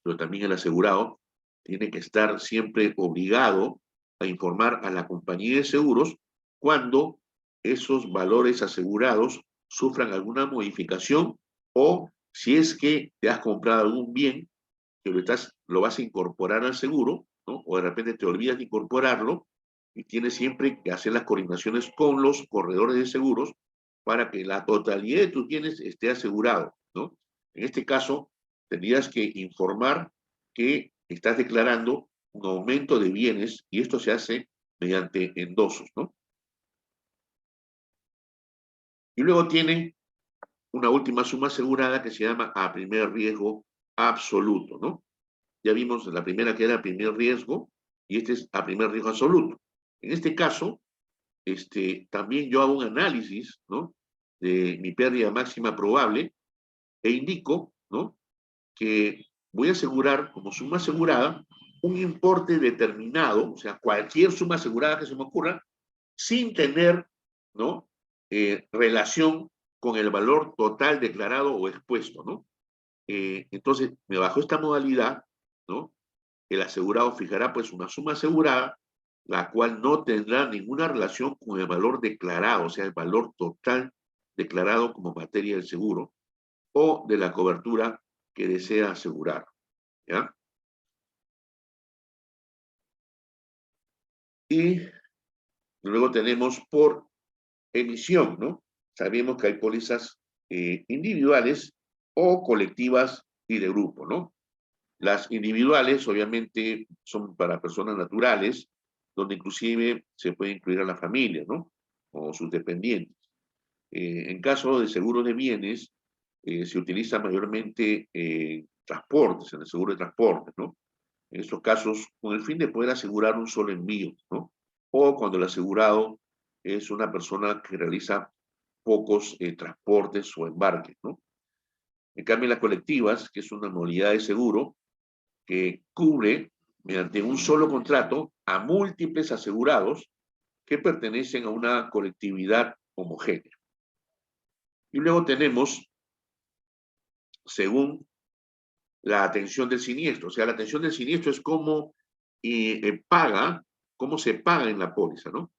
[SPEAKER 1] pero también el asegurado tiene que estar siempre obligado a informar a la compañía de seguros cuando esos valores asegurados sufran alguna modificación o si es que te has comprado algún bien que lo vas a incorporar al seguro, ¿no?, o de repente te olvidas de incorporarlo y tienes siempre que hacer las coordinaciones con los corredores de seguros para que la totalidad de tus bienes esté asegurado, ¿no? En este caso, tendrías que informar que estás declarando un aumento de bienes y esto se hace mediante endosos, ¿no? Y luego tiene una última suma asegurada que se llama a primer riesgo absoluto, ¿no? Ya vimos la primera que era primer riesgo, y este es a primer riesgo absoluto. En este caso, también yo hago un análisis, ¿no?, de mi pérdida máxima probable e indico, ¿no?, que voy a asegurar como suma asegurada un importe determinado, o sea, cualquier suma asegurada que se me ocurra, sin tener, ¿no?, relación con el valor total declarado o expuesto, ¿no? Entonces, bajo esta modalidad, ¿no?, el asegurado fijará pues una suma asegurada, la cual no tendrá ninguna relación con el valor declarado, o sea, el valor total declarado como materia del seguro o de la cobertura que desea asegurar, ¿ya? Y luego tenemos por emisión, ¿no? Sabemos que hay pólizas individuales o colectivas y de grupo, ¿no? Las individuales, obviamente, son para personas naturales, donde inclusive se puede incluir a la familia, ¿no?, o sus dependientes. En caso de seguro de bienes, se utiliza mayormente transportes, en el seguro de transportes, ¿no? En estos casos, con el fin de poder asegurar un solo envío, ¿no? O cuando el asegurado es una persona que realiza pocos transportes o embarques, ¿no? En cambio, las colectivas, que es una modalidad de seguro, que cubre mediante un solo contrato a múltiples asegurados que pertenecen a una colectividad homogénea. Y luego tenemos, según la atención del siniestro, o sea, la atención del siniestro es cómo cómo se paga en la póliza, ¿no?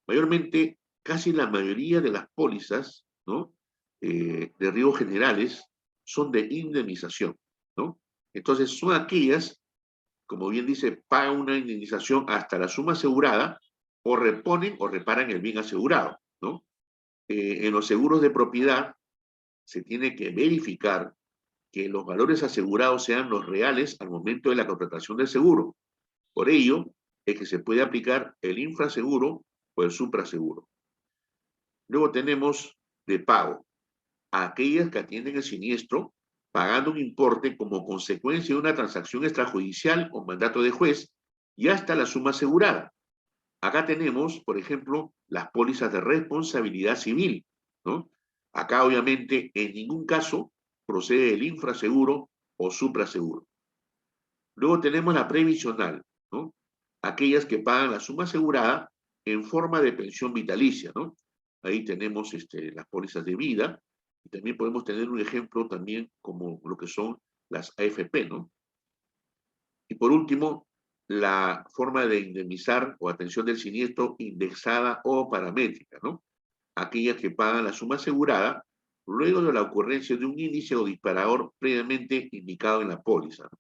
[SPEAKER 1] Mayormente, casi la mayoría de las pólizas, ¿no?, de riesgos generales son de indemnización, ¿no? Entonces, son aquellas, como bien dice, pagan una indemnización hasta la suma asegurada o reponen o reparan el bien asegurado, ¿no? En los seguros de propiedad se tiene que verificar que los valores asegurados sean los reales al momento de la contratación del seguro. Por ello, es que se puede aplicar el infraseguro o el supraseguro. Luego tenemos de pago a aquellas que atienden el siniestro pagando un importe como consecuencia de una transacción extrajudicial o mandato de juez y hasta la suma asegurada. Acá tenemos, por ejemplo, las pólizas de responsabilidad civil, ¿no? Acá, obviamente, en ningún caso procede el infraseguro o supraseguro. Luego tenemos la previsional, ¿no? Aquellas que pagan la suma asegurada en forma de pensión vitalicia, ¿no? Ahí tenemos las pólizas de vida, y también podemos tener un ejemplo también como lo que son las AFP, ¿no? Y por último, la forma de indemnizar o atención del siniestro indexada o paramétrica, ¿no? Aquellas que pagan la suma asegurada luego de la ocurrencia de un índice o disparador previamente indicado en la póliza, ¿no?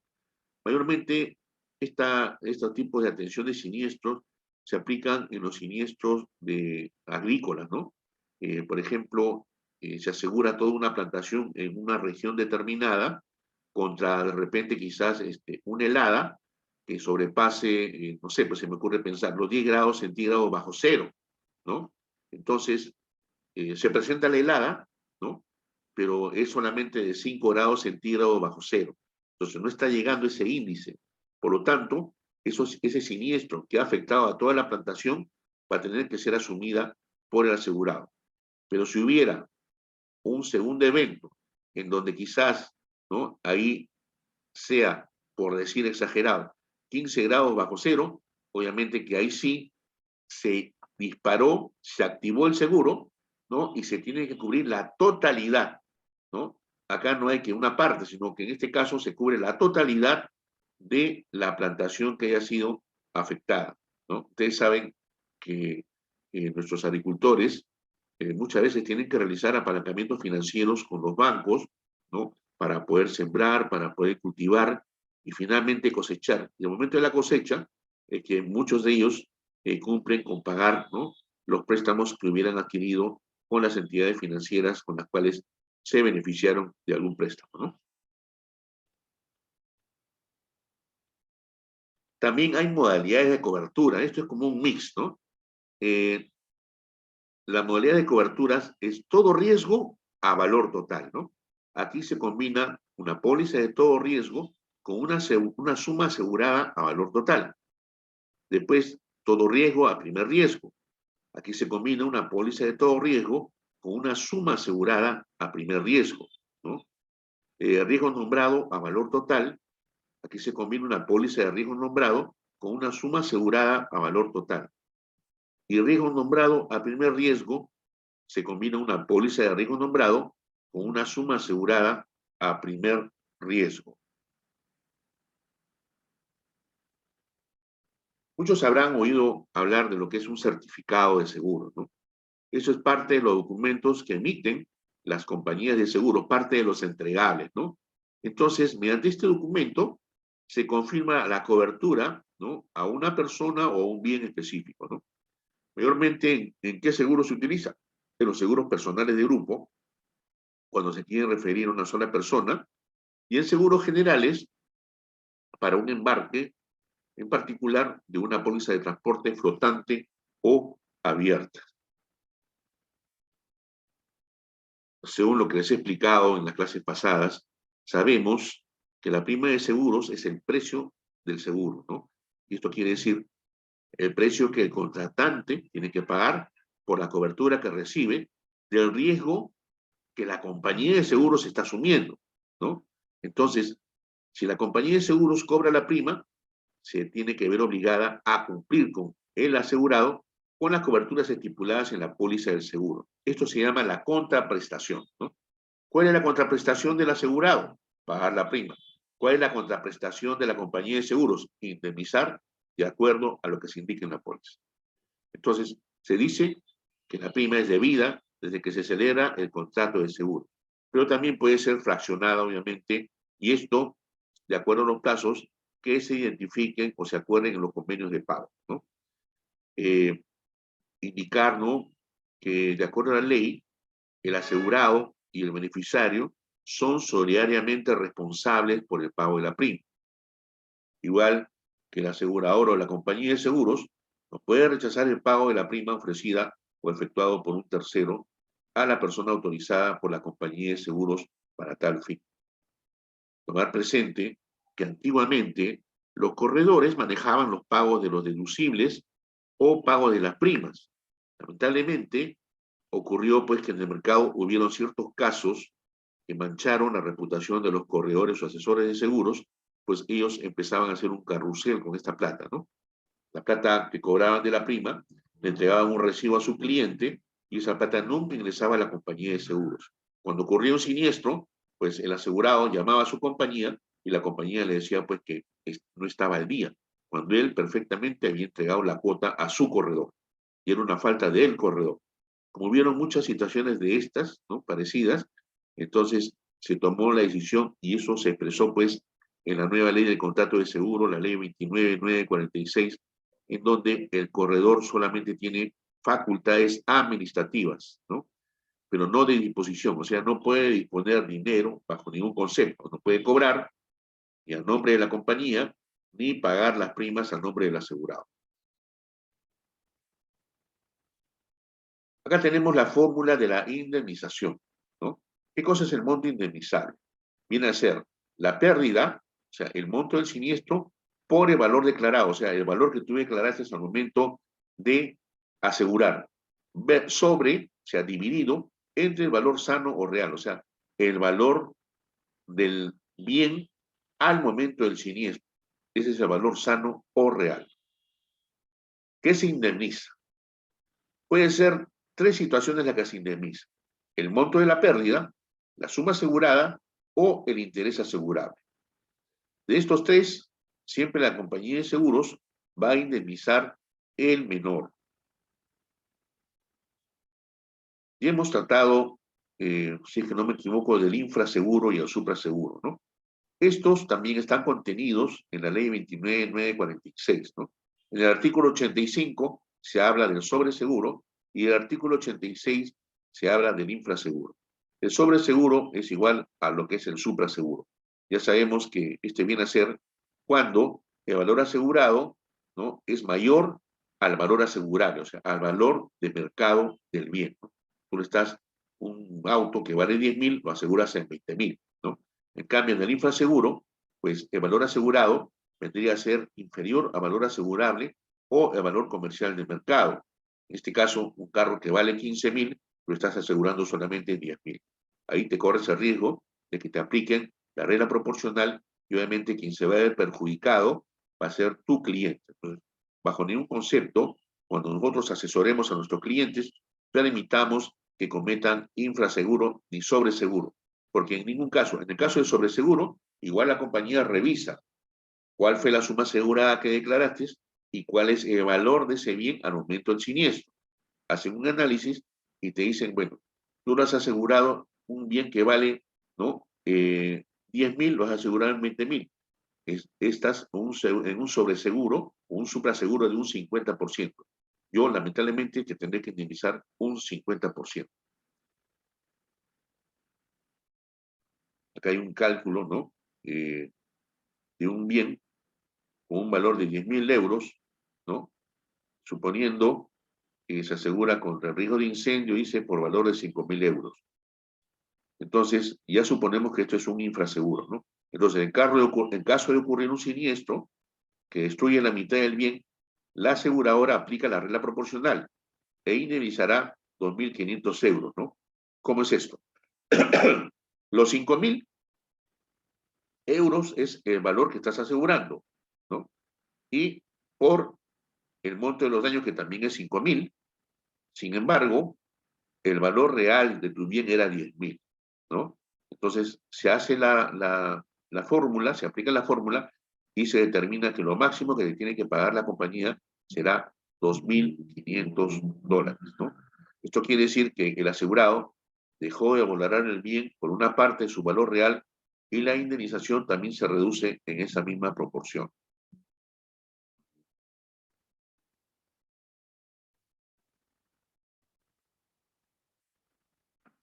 [SPEAKER 1] Mayormente, estos tipos de atención de siniestros se aplican en los siniestros agrícolas, ¿no? Por ejemplo, se asegura toda una plantación en una región determinada contra, de repente, quizás una helada que sobrepase, no sé, pues se me ocurre pensar, los 10 grados centígrados bajo cero, ¿no? Entonces, se presenta la helada, ¿no?, pero es solamente de 5 grados centígrados bajo cero. Entonces, no está llegando ese índice. Por lo tanto, ese siniestro que ha afectado a toda la plantación va a tener que ser asumida por el asegurado. Pero si hubiera un segundo evento en donde quizás, ¿no?, ahí sea, por decir exagerado, 15 grados bajo cero, obviamente que ahí sí se disparó, se activó el seguro, ¿no?, y se tiene que cubrir la totalidad, ¿no? Acá no hay que una parte, sino que en este caso se cubre la totalidad de la plantación que haya sido afectada, ¿no? Ustedes saben que nuestros agricultores muchas veces tienen que realizar apalancamientos financieros con los bancos, ¿no?, para poder sembrar, para poder cultivar y finalmente cosechar. Y al momento de la cosecha, es que muchos de ellos cumplen con pagar, ¿no?, los préstamos que hubieran adquirido con las entidades financieras con las cuales se beneficiaron de algún préstamo, ¿no? También hay modalidades de cobertura. Esto es como un mix, ¿no? la modalidad de coberturas es todo riesgo a valor total, ¿no? Aquí se combina una póliza de todo riesgo con una suma asegurada a valor total. Después, todo riesgo a primer riesgo. Aquí se combina una póliza de todo riesgo con una suma asegurada a primer riesgo, ¿no? Riesgo nombrado a valor total. Aquí se combina una póliza de riesgo nombrado con una suma asegurada a valor total. Y riesgo nombrado a primer riesgo se combina una póliza de riesgo nombrado con una suma asegurada a primer riesgo. Muchos habrán oído hablar de lo que es un certificado de seguro, ¿no? Eso es parte de los documentos que emiten las compañías de seguro, parte de los entregables, ¿no? Entonces, mediante este documento se confirma la cobertura, ¿no?, a una persona o un bien específico, ¿no? Mayormente, ¿en qué seguro se utiliza? En los seguros personales de grupo, cuando se quiere referir a una sola persona, y en seguros generales para un embarque, en particular de una póliza de transporte flotante o abierta. Según lo que les he explicado en las clases pasadas, sabemos que la prima de seguros es el precio del seguro, ¿no? Y esto quiere decir el precio que el contratante tiene que pagar por la cobertura que recibe del riesgo que la compañía de seguros está asumiendo, ¿no? Entonces, si la compañía de seguros cobra la prima, se tiene que ver obligada a cumplir con el asegurado con las coberturas estipuladas en la póliza del seguro. Esto se llama la contraprestación, ¿no? ¿Cuál es la contraprestación del asegurado? Pagar la prima. ¿Cuál es la contraprestación de la compañía de seguros? Indemnizar de acuerdo a lo que se indica en la póliza. Entonces, se dice que la prima es debida desde que se celebra el contrato de seguro, pero también puede ser fraccionada, obviamente, y esto, de acuerdo a los casos que se identifiquen o se acuerden en los convenios de pago, ¿no? Indicar, ¿no?, que de acuerdo a la ley, el asegurado y el beneficiario son solidariamente responsables por el pago de la prima. Igual que el asegurador o la compañía de seguros no puede rechazar el pago de la prima ofrecida o efectuado por un tercero a la persona autorizada por la compañía de seguros para tal fin. Tomar presente que antiguamente los corredores manejaban los pagos de los deducibles o pagos de las primas. Lamentablemente, ocurrió pues que en el mercado hubieron ciertos casos que mancharon la reputación de los corredores o asesores de seguros, pues ellos empezaban a hacer un carrusel con esta plata, ¿no? La plata que cobraban de la prima, le entregaban un recibo a su cliente y esa plata nunca ingresaba a la compañía de seguros. Cuando ocurría un siniestro, pues el asegurado llamaba a su compañía y la compañía le decía pues que no estaba al día, cuando él perfectamente había entregado la cuota a su corredor. Y era una falta del corredor. Como hubieron muchas situaciones de estas, ¿no?, parecidas, entonces se tomó la decisión y eso se expresó pues en la nueva ley del contrato de seguro, la ley 29.946, en donde el corredor solamente tiene facultades administrativas, ¿no?, pero no de disposición, o sea, no puede disponer dinero bajo ningún concepto, no puede cobrar ni a nombre de la compañía, ni pagar las primas a nombre del asegurado. Acá tenemos la fórmula de la indemnización, ¿no? ¿Qué cosa es el monto indemnizable? Viene a ser la pérdida, o sea, el monto del siniestro, por el valor declarado, o sea, el valor que tú declaraste al momento de asegurar, sobre, o sea, dividido entre el valor sano o real, o sea, el valor del bien al momento del siniestro. Ese es el valor sano o real. ¿Qué se indemniza? Puede ser tres situaciones las que se indemniza: el monto de la pérdida, la suma asegurada o el interés asegurable. De estos tres, siempre la compañía de seguros va a indemnizar el menor. Y hemos tratado, si es que no me equivoco, del infraseguro y el supraseguro, ¿no? Estos también están contenidos en la ley 29.946, ¿no? En el artículo 85 se habla del sobreseguro y en el artículo 86 se habla del infraseguro. El sobreseguro es igual a lo que es el supraseguro. Ya sabemos que este viene a ser cuando el valor asegurado, ¿no?, es mayor al valor asegurable, o sea, al valor de mercado del bien, ¿no? Tú estás, un auto que vale 10.000, lo aseguras en 20.000, ¿no? En cambio, en el infraseguro, pues el valor asegurado vendría a ser inferior al valor asegurable o el valor comercial del mercado. En este caso, un carro que vale 15.000, lo estás asegurando solamente en 10.000. Ahí te corres el riesgo de que te apliquen la regla proporcional y obviamente quien se va a ver perjudicado va a ser tu cliente. Entonces, bajo ningún concepto, cuando nosotros asesoremos a nuestros clientes, ya limitamos que cometan infraseguro ni sobreseguro, porque en ningún caso, en el caso del sobreseguro, igual la compañía revisa cuál fue la suma asegurada que declaraste y cuál es el valor de ese bien al momento del siniestro. Hacen un análisis y te dicen, bueno, tú lo has asegurado un bien que vale, ¿no? 10.000, lo has asegurado en 20.000. Estás en un sobreseguro o un supraseguro de un 50%. Yo, lamentablemente, te tendré que indemnizar un 50%. Acá hay un cálculo, ¿no? De un bien con un valor de 10.000 euros, ¿no? Suponiendo que se asegura contra el riesgo de incendio, dice, por valor de 5.000 euros. Entonces, ya suponemos que esto es un infraseguro, ¿no? Entonces, en caso de ocurrir un siniestro que destruye la mitad del bien, la aseguradora aplica la regla proporcional e indemnizará 2.500 euros, ¿no? ¿Cómo es esto? Los 5.000 euros es el valor que estás asegurando, ¿no? Y por el monto de los daños, que también es 5.000, sin embargo, el valor real de tu bien era 10.000, ¿no? Entonces, se hace la fórmula, se aplica la fórmula y se determina que lo máximo que le tiene que pagar la compañía será $2.500, ¿no? Esto quiere decir que el asegurado dejó de valorar el bien por una parte de su valor real y la indemnización también se reduce en esa misma proporción.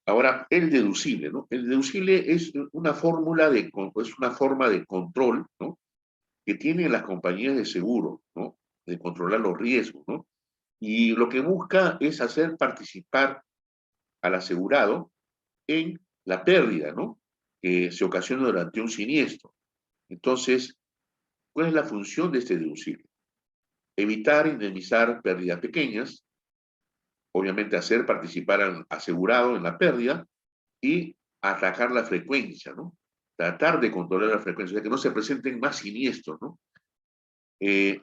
[SPEAKER 1] Ahora, el deducible, ¿no? El deducible es una forma de control, ¿no? Que tienen las compañías de seguro, ¿no? De controlar los riesgos, ¿no? Y lo que busca es hacer participar al asegurado en la pérdida, ¿no? Que se ocasiona durante un siniestro. Entonces, ¿cuál es la función de este deducible? Evitar indemnizar pérdidas pequeñas, obviamente hacer participar al asegurado en la pérdida y atacar la frecuencia, ¿no? Tratar de controlar la frecuencia, o sea, que no se presenten más siniestros, ¿no?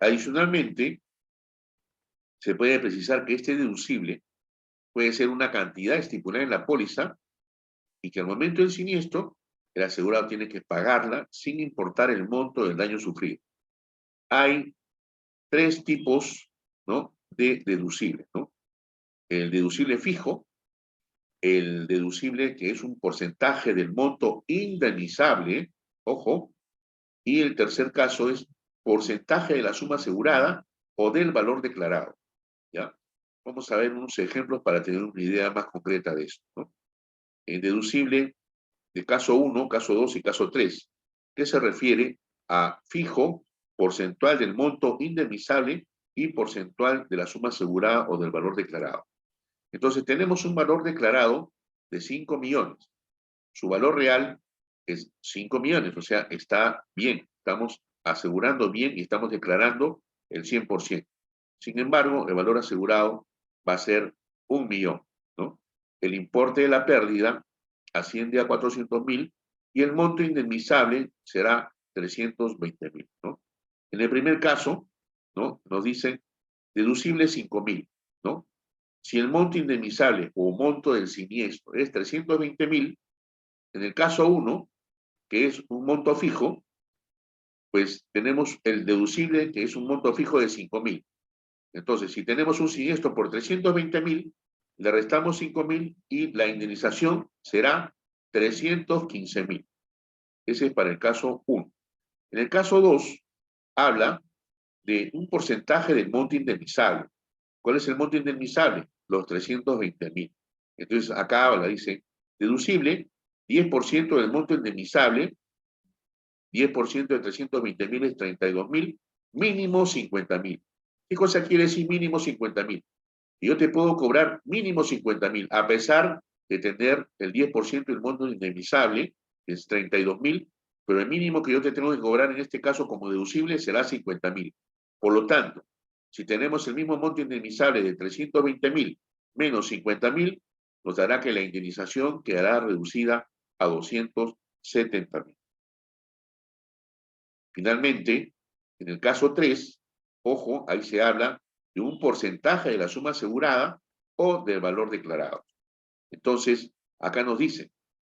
[SPEAKER 1] Adicionalmente, se puede precisar que este deducible puede ser una cantidad estipulada en la póliza y que al momento del siniestro, el asegurado tiene que pagarla sin importar el monto del daño sufrido. Hay tres tipos, ¿no? De deducible, ¿no? El deducible fijo, el deducible que es un porcentaje del monto indemnizable, ojo, y el tercer caso es porcentaje de la suma asegurada o del valor declarado, ¿ya? Vamos a ver unos ejemplos para tener una idea más concreta de esto, ¿no? El deducible de caso 1, caso 2 y caso 3, que se refiere a fijo, porcentual del monto indemnizable y porcentual de la suma asegurada o del valor declarado. Entonces tenemos un valor declarado de 5 millones. Su valor real es 5 millones, o sea, está bien. Estamos asegurando bien y estamos declarando el 100%. Sin embargo, el valor asegurado va a ser 1 millón, ¿no? El importe de la pérdida asciende a 400.000 y el monto indemnizable será 320.000, ¿no? En el primer caso, ¿no? Nos dicen deducible 5.000, ¿no? Si el monto indemnizable o monto del siniestro es 320.000, en el caso 1, que es un monto fijo, pues tenemos el deducible, que es un monto fijo de 5.000. Entonces, si tenemos un siniestro por 320.000, le restamos 5.000 y la indemnización será 315.000. Ese es para el caso 1. En el caso 2, habla de un porcentaje del monto indemnizable. ¿Cuál es el monto indemnizable? Los 320.000. Entonces, acá habla, dice, deducible, 10% del monto indemnizable, 10% de 320.000 es 32.000, mínimo 50.000. ¿Qué cosa quiere decir mínimo 50.000? Y yo te puedo cobrar mínimo 50.000, a pesar de tener el 10% del monto indemnizable, que es 32.000, pero el mínimo que yo te tengo que cobrar en este caso como deducible será 50.000. Por lo tanto, si tenemos el mismo monto indemnizable de 320.000 menos 50.000, nos dará que la indemnización quedará reducida a 270.000. Finalmente, en el caso 3, ojo, ahí se habla de un porcentaje de la suma asegurada o del valor declarado. Entonces, acá nos dice,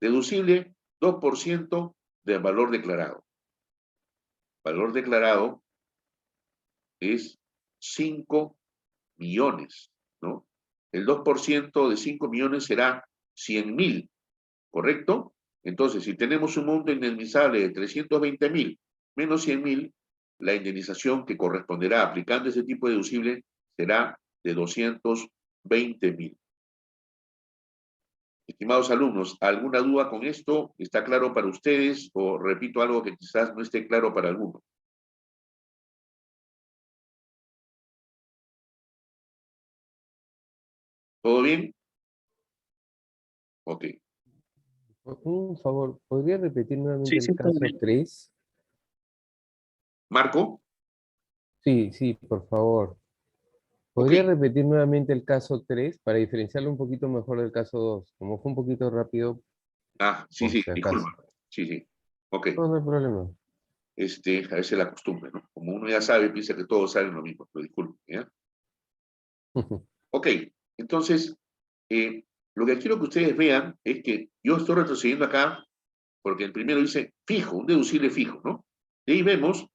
[SPEAKER 1] deducible 2% del valor declarado. Valor declarado es 5 millones, ¿no? El 2% de 5 millones será 100.000, ¿correcto? Entonces, si tenemos un monto indemnizable de 320.000 menos 100.000, la indemnización que corresponderá aplicando ese tipo de deducible será de 220.000. Estimados alumnos, ¿alguna duda con esto? ¿Está claro para ustedes? O repito algo que quizás no esté claro para algunos. ¿Todo bien? Ok.
[SPEAKER 6] Un favor, ¿podría repetir nuevamente
[SPEAKER 3] Sí, sí,
[SPEAKER 6] el
[SPEAKER 3] todo
[SPEAKER 6] caso
[SPEAKER 3] bien.
[SPEAKER 6] 3?
[SPEAKER 1] ¿Marco?
[SPEAKER 6] Sí, por favor.
[SPEAKER 1] Ok.
[SPEAKER 6] ¿Podría repetir nuevamente el caso 3 para diferenciarlo un poquito mejor del caso 2? Como fue un poquito rápido,
[SPEAKER 1] Ah, sí,
[SPEAKER 6] por
[SPEAKER 1] sí,
[SPEAKER 6] si acaso.
[SPEAKER 1] disculpa. Sí, sí. Ok.
[SPEAKER 6] No, no hay problema.
[SPEAKER 1] A veces la costumbre, ¿no? Como uno ya sabe, piensa que todos saben lo mismo, pero disculpe, ¿ya? Ok, entonces, lo que quiero que ustedes vean es que yo estoy retrocediendo acá porque el primero dice fijo, un deducible fijo, ¿no? De ahí vemos,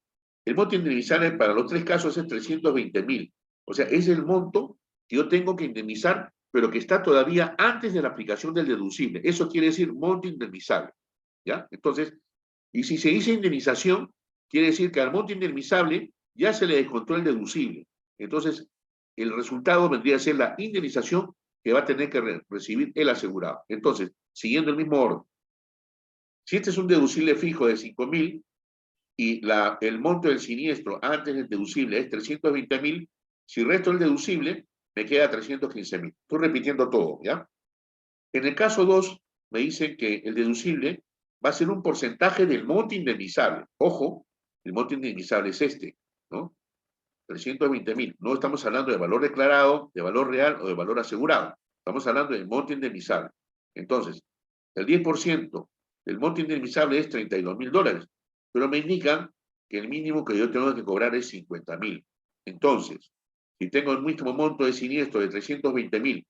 [SPEAKER 1] el monto indemnizable para los 3 casos es 320.000. O sea, es el monto que yo tengo que indemnizar, pero que está todavía antes de la aplicación del deducible. Eso quiere decir monto indemnizable, ¿ya? Entonces, y si se dice indemnización, quiere decir que al monto indemnizable ya se le descontó el deducible. Entonces, el resultado vendría a ser la indemnización que va a tener que recibir el asegurado. Entonces, siguiendo el mismo orden, si este es un deducible fijo de 5.000 y el monto del siniestro antes del deducible es 320.000, si resto el deducible, me queda 315.000. Estoy repitiendo todo, ¿ya? En el caso 2, me dicen que el deducible va a ser un porcentaje del monto indemnizable. Ojo, el monto indemnizable es este, ¿no? 320.000. No estamos hablando de valor declarado, de valor real o de valor asegurado. Estamos hablando de monto indemnizable. Entonces, el 10% del monto indemnizable es $32.000, pero me indican que el mínimo que yo tengo que cobrar es 50.000. Entonces, si tengo el mismo monto de siniestro de 320.000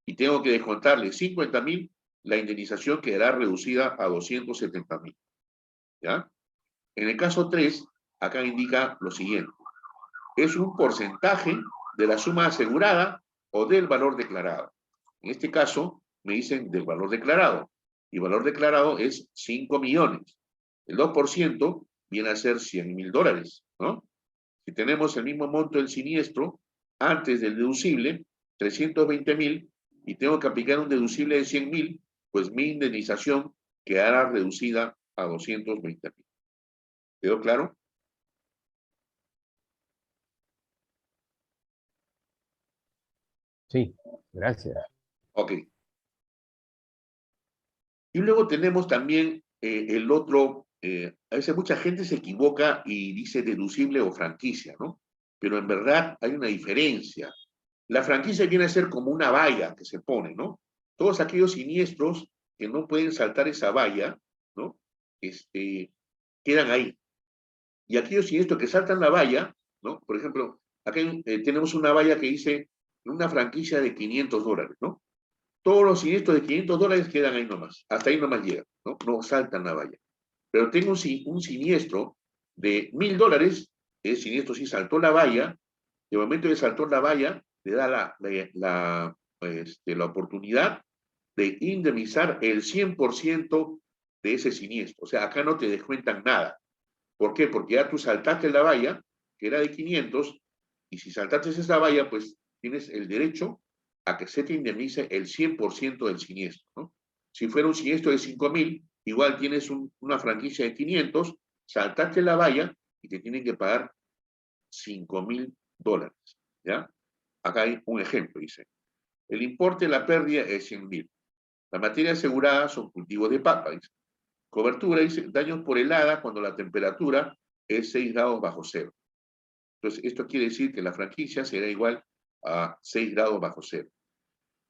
[SPEAKER 1] y tengo que descontarle 50.000, la indemnización quedará reducida a 270.000. ¿Ya? En el caso 3, acá indica lo siguiente. Es un porcentaje de la suma asegurada o del valor declarado. En este caso, me dicen del valor declarado. Y el valor declarado es 5 millones. El 2% viene a ser $100.000, ¿no? Si tenemos el mismo monto del siniestro, antes del deducible, 320.000, y tengo que aplicar un deducible de 100.000, pues mi indemnización quedará reducida a 220.000. ¿Quedó claro?
[SPEAKER 6] Sí, gracias.
[SPEAKER 1] Ok. Y luego tenemos también el otro, a veces mucha gente se equivoca y dice deducible o franquicia, ¿no? Pero en verdad hay una diferencia. La franquicia viene a ser como una valla que se pone, ¿no? Todos aquellos siniestros que no pueden saltar esa valla, ¿no? Quedan ahí. Y aquellos siniestros que saltan la valla, ¿no? Por ejemplo, aquí tenemos una valla que dice una franquicia de $500, ¿no? Todos los siniestros de $500 quedan ahí nomás, hasta ahí nomás llegan, ¿no? No saltan la valla. Pero tengo un siniestro de $1.000, el siniestro sí saltó la valla, y al momento de saltar la valla, le da la oportunidad de indemnizar el 100% de ese siniestro. O sea, acá no te descuentan nada. ¿Por qué? Porque ya tú saltaste la valla, que era de 500, y si saltaste esa valla, pues tienes el derecho a que se te indemnice el 100% del siniestro, ¿no? Si fuera un siniestro de 5.000, igual tienes una franquicia de 500, saltaste la valla y te tienen que pagar $5.000, $100, ¿ya? Acá hay un ejemplo, dice. El importe de la pérdida es 100.000. La materia asegurada son cultivos de papa, dice. Cobertura, dice, daños por helada cuando la temperatura es 6 grados bajo cero. Entonces, esto quiere decir que la franquicia será igual a 6 grados bajo cero.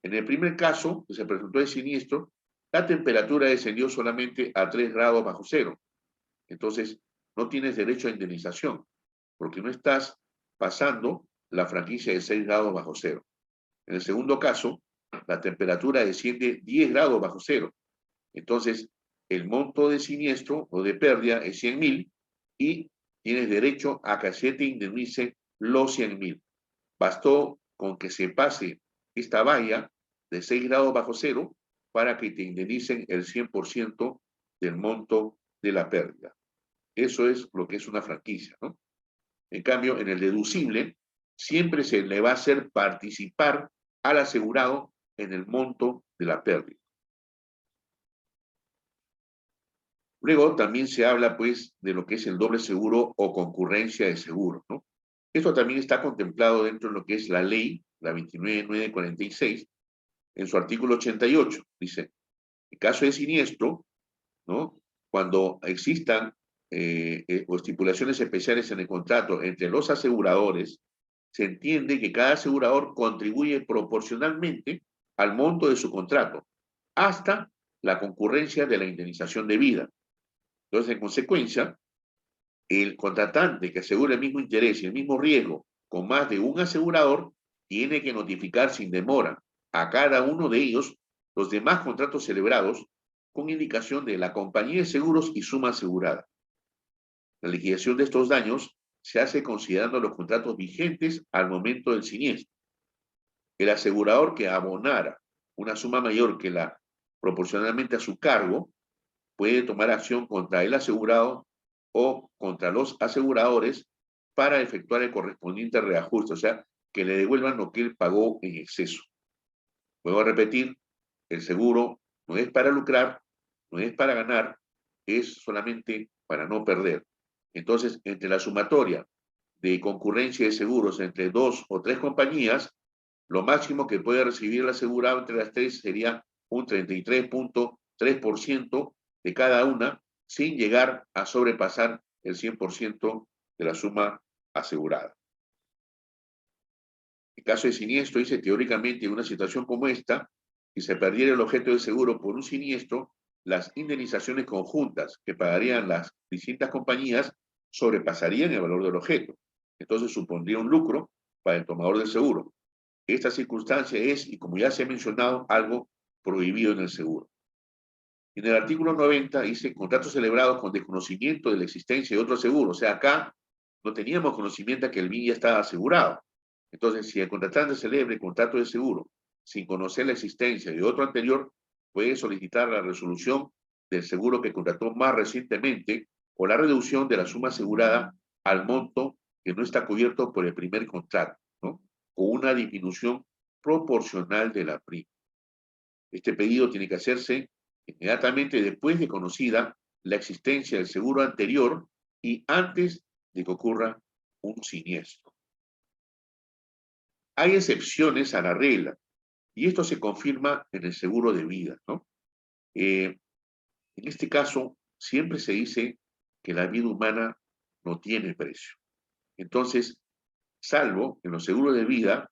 [SPEAKER 1] En el primer caso, que se presentó el siniestro, la temperatura descendió solamente a 3 grados bajo cero. Entonces, no tienes derecho a indemnización, porque no estás pasando la franquicia de 6 grados bajo cero. En el segundo caso, la temperatura desciende 10 grados bajo cero. Entonces, el monto de siniestro o de pérdida es 100.000 y tienes derecho a que se te indemnice los 100.000. Bastó con que se pase esta valla de 6 grados bajo cero para que te indemnicen el 100% del monto de la pérdida. Eso es lo que es una franquicia, ¿no? En cambio, en el deducible, siempre se le va a hacer participar al asegurado en el monto de la pérdida. Luego también se habla, pues, de lo que es el doble seguro o concurrencia de seguro, ¿no? Esto también está contemplado dentro de lo que es la ley, la 29.946, en su artículo 88. Dice, en caso de siniestro, ¿no? Cuando existan o estipulaciones especiales en el contrato entre los aseguradores, se entiende que cada asegurador contribuye proporcionalmente al monto de su contrato, hasta la concurrencia de la indemnización de vida. Entonces, en consecuencia, el contratante que asegura el mismo interés y el mismo riesgo con más de un asegurador tiene que notificar sin demora a cada uno de ellos los demás contratos celebrados con indicación de la compañía de seguros y suma asegurada. La liquidación de estos daños se hace considerando los contratos vigentes al momento del siniestro. El asegurador que abonara una suma mayor que la proporcionalmente a su cargo puede tomar acción contra el asegurado o contra los aseguradores para efectuar el correspondiente reajuste, o sea, que le devuelvan lo que él pagó en exceso. Vuelvo a repetir, el seguro no es para lucrar, no es para ganar, es solamente para no perder. Entonces, entre la sumatoria de concurrencia de seguros entre 2 o 3 compañías, lo máximo que puede recibir el asegurado entre las 3 sería un 33.3% de cada una, sin llegar a sobrepasar el 100% de la suma asegurada. En caso de siniestro, dice, teóricamente, en una situación como esta, si se perdiera el objeto del seguro por un siniestro, las indemnizaciones conjuntas que pagarían las distintas compañías sobrepasarían el valor del objeto. Entonces supondría un lucro para el tomador del seguro. Esta circunstancia es, y como ya se ha mencionado, algo prohibido en el seguro. En el artículo 90 dice contratos celebrados con desconocimiento de la existencia de otro seguro. O sea, acá no teníamos conocimiento de que el bien ya estaba asegurado. Entonces, si el contratante celebra el contrato de seguro sin conocer la existencia de otro anterior, puede solicitar la resolución del seguro que contrató más recientemente o la reducción de la suma asegurada al monto que no está cubierto por el primer contrato, ¿no? Con una disminución proporcional de la prima. Este pedido tiene que hacerse inmediatamente después de conocida la existencia del seguro anterior y antes de que ocurra un siniestro. Hay excepciones a la regla, y esto se confirma en el seguro de vida, ¿no? En este caso, siempre se dice que la vida humana no tiene precio. Entonces, salvo en los seguros de vida,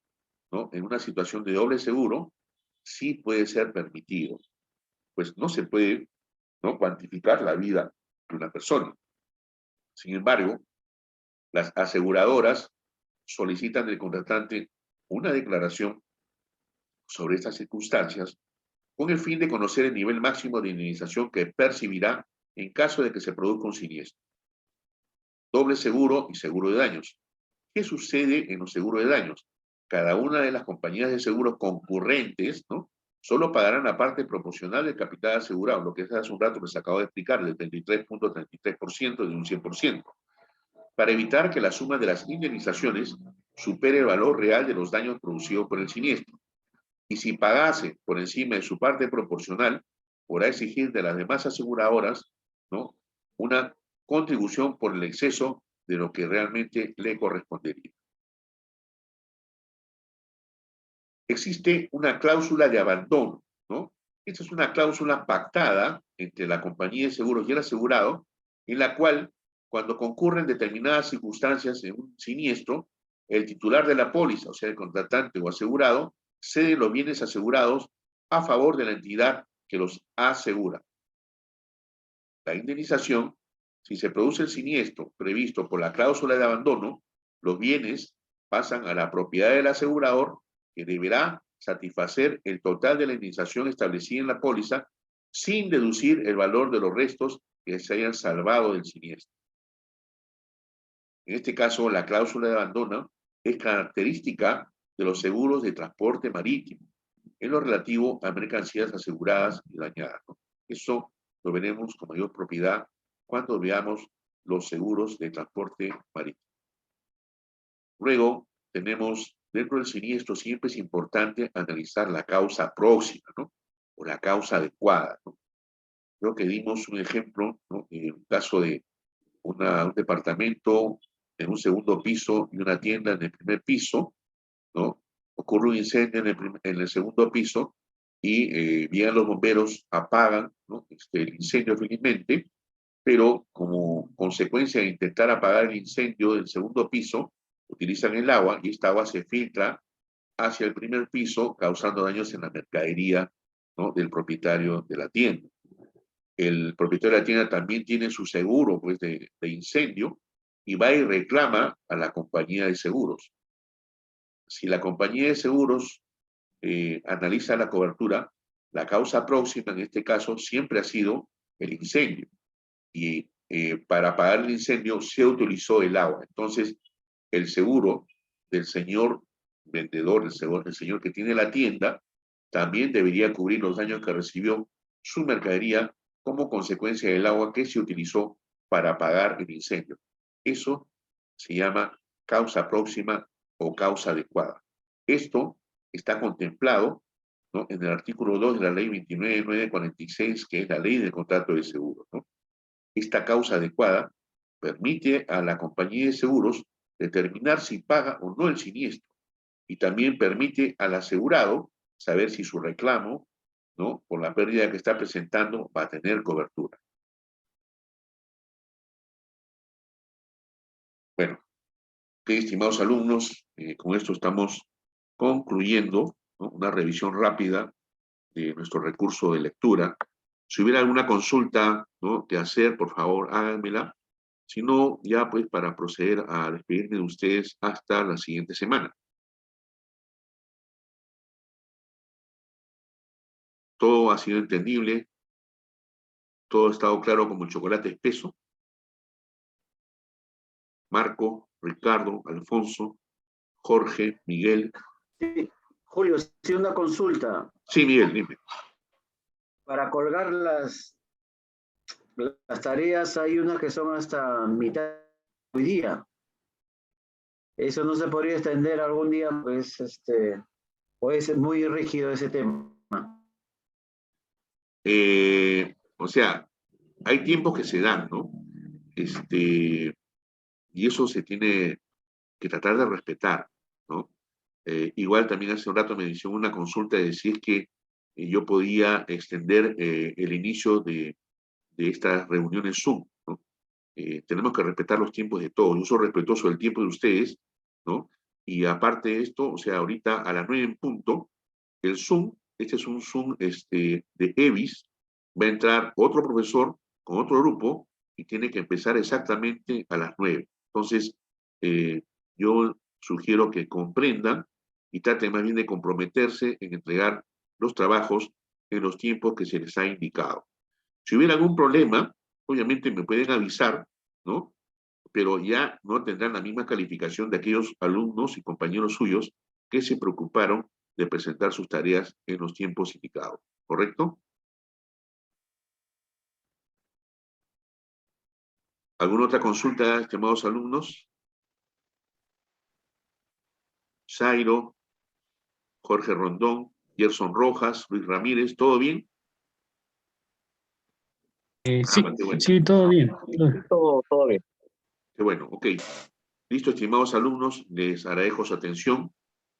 [SPEAKER 1] ¿no? En una situación de doble seguro, sí puede ser permitido. Pues no se puede, ¿no?, cuantificar la vida de una persona. Sin embargo, las aseguradoras solicitan del contratante una declaración sobre estas circunstancias con el fin de conocer el nivel máximo de indemnización que percibirá en caso de que se produzca un siniestro. Doble seguro y seguro de daños. ¿Qué sucede en los seguros de daños? Cada una de las compañías de seguros concurrentes, ¿no?, solo pagarán la parte proporcional del capital asegurado, lo que hace un rato les acabo de explicar, del 33.33% de un 100%, para evitar que la suma de las indemnizaciones supere el valor real de los daños producidos por el siniestro. Y si pagase por encima de su parte proporcional, podrá exigir de las demás aseguradoras, ¿no?, una contribución por el exceso de lo que realmente le correspondería. existe una cláusula de abandono, ¿no? Esta es una cláusula pactada entre la compañía de seguros y el asegurado, en la cual, cuando concurren determinadas circunstancias en un siniestro, el titular de la póliza, o sea, el contratante o asegurado, cede los bienes asegurados a favor de la entidad que los asegura. La indemnización, si se produce el siniestro previsto por la cláusula de abandono, los bienes pasan a la propiedad del asegurador, que deberá satisfacer el total de la indemnización establecida en la póliza sin deducir el valor de los restos que se hayan salvado del siniestro. En este caso, la cláusula de abandono es característica de los seguros de transporte marítimo en lo relativo a mercancías aseguradas y dañadas, ¿no? Eso lo veremos con mayor propiedad cuando veamos los seguros de transporte marítimo. Luego, tenemos dentro del siniestro, siempre es importante analizar la causa próxima, ¿no? O la causa adecuada, ¿no? Creo que dimos un ejemplo, ¿no? En un caso de un departamento en un segundo piso y una tienda en el primer piso, ¿no? Ocurre un incendio en el segundo piso y vienen los bomberos, apagan, ¿no? El incendio felizmente, pero como consecuencia de intentar apagar el incendio del segundo piso, utilizan el agua y esta agua se filtra hacia el primer piso, causando daños en la mercadería, ¿no? Del propietario de la tienda. El propietario de la tienda también tiene su seguro, pues, de incendio, y va y reclama a la compañía de seguros. Si la compañía de seguros analiza la cobertura, la causa próxima en este caso siempre ha sido el incendio. Y para apagar el incendio se utilizó el agua. Entonces, el seguro del señor vendedor, el señor que tiene la tienda, también debería cubrir los daños que recibió su mercadería como consecuencia del agua que se utilizó para apagar el incendio. Eso se llama causa próxima o causa adecuada. Esto está contemplado, ¿no? En el artículo 2 de la ley 29.946, que es la ley del contrato de seguro, ¿no? Esta causa adecuada permite a la compañía de seguros determinar si paga o no el siniestro, y también permite al asegurado saber si su reclamo, ¿no? Por la pérdida que está presentando va a tener cobertura. Bueno, estimados alumnos, con esto estamos concluyendo, ¿no? Una revisión rápida de nuestro recurso de lectura. Si hubiera alguna consulta, ¿no? que hacer, por favor, háganmela. Si no, ya pues para proceder a despedirme de ustedes hasta la siguiente semana. Todo ha sido entendible, todo ha estado claro como el chocolate espeso. Marco, Ricardo, Alfonso, Jorge, Miguel.
[SPEAKER 4] Sí, Julio, sí, una consulta.
[SPEAKER 1] Sí, Miguel, dime.
[SPEAKER 4] Para colgar las tareas hay unas que son hasta mitad hoy día. Eso no se podría extender algún día, pues, puede ser muy rígido ese tema.
[SPEAKER 1] O sea, hay tiempos que se dan, ¿no? Y eso se tiene que tratar de respetar, ¿no? Igual también hace un rato me hicieron una consulta de si es que yo podía extender el inicio de estas reuniones Zoom, ¿no? Tenemos que respetar los tiempos de todos. Yo soy respetuoso del tiempo de ustedes, ¿no? Y aparte de esto, o sea, ahorita a las 9 en punto, el Zoom, este es un Zoom de EVIS, va a entrar otro profesor con otro grupo y tiene que empezar exactamente a las 9. Entonces, yo sugiero que comprendan y traten más bien de comprometerse en entregar los trabajos en los tiempos que se les ha indicado. Si hubiera algún problema, obviamente me pueden avisar, ¿no? Pero ya no tendrán la misma calificación de aquellos alumnos y compañeros suyos que se preocuparon de presentar sus tareas en los tiempos indicados, ¿correcto? ¿Alguna otra consulta, estimados alumnos? Zairo, Jorge Rondón, Gerson Rojas, Luis Ramírez, ¿todo bien?
[SPEAKER 7] Sí,
[SPEAKER 1] Qué bueno.
[SPEAKER 7] sí, todo bien.
[SPEAKER 5] Todo bien.
[SPEAKER 1] Qué bueno, ok. Listo, estimados alumnos, les agradezco su atención.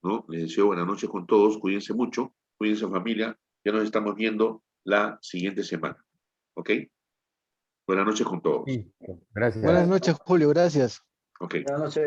[SPEAKER 1] ¿no? Les deseo buenas noches con todos, cuídense mucho, cuídense familia, ya nos estamos viendo la siguiente semana, ¿ok? Buenas noches con todos,
[SPEAKER 6] Listo. Gracias.
[SPEAKER 2] Buenas noches, Julio, gracias.
[SPEAKER 1] ¿ok?
[SPEAKER 4] Buenas noches.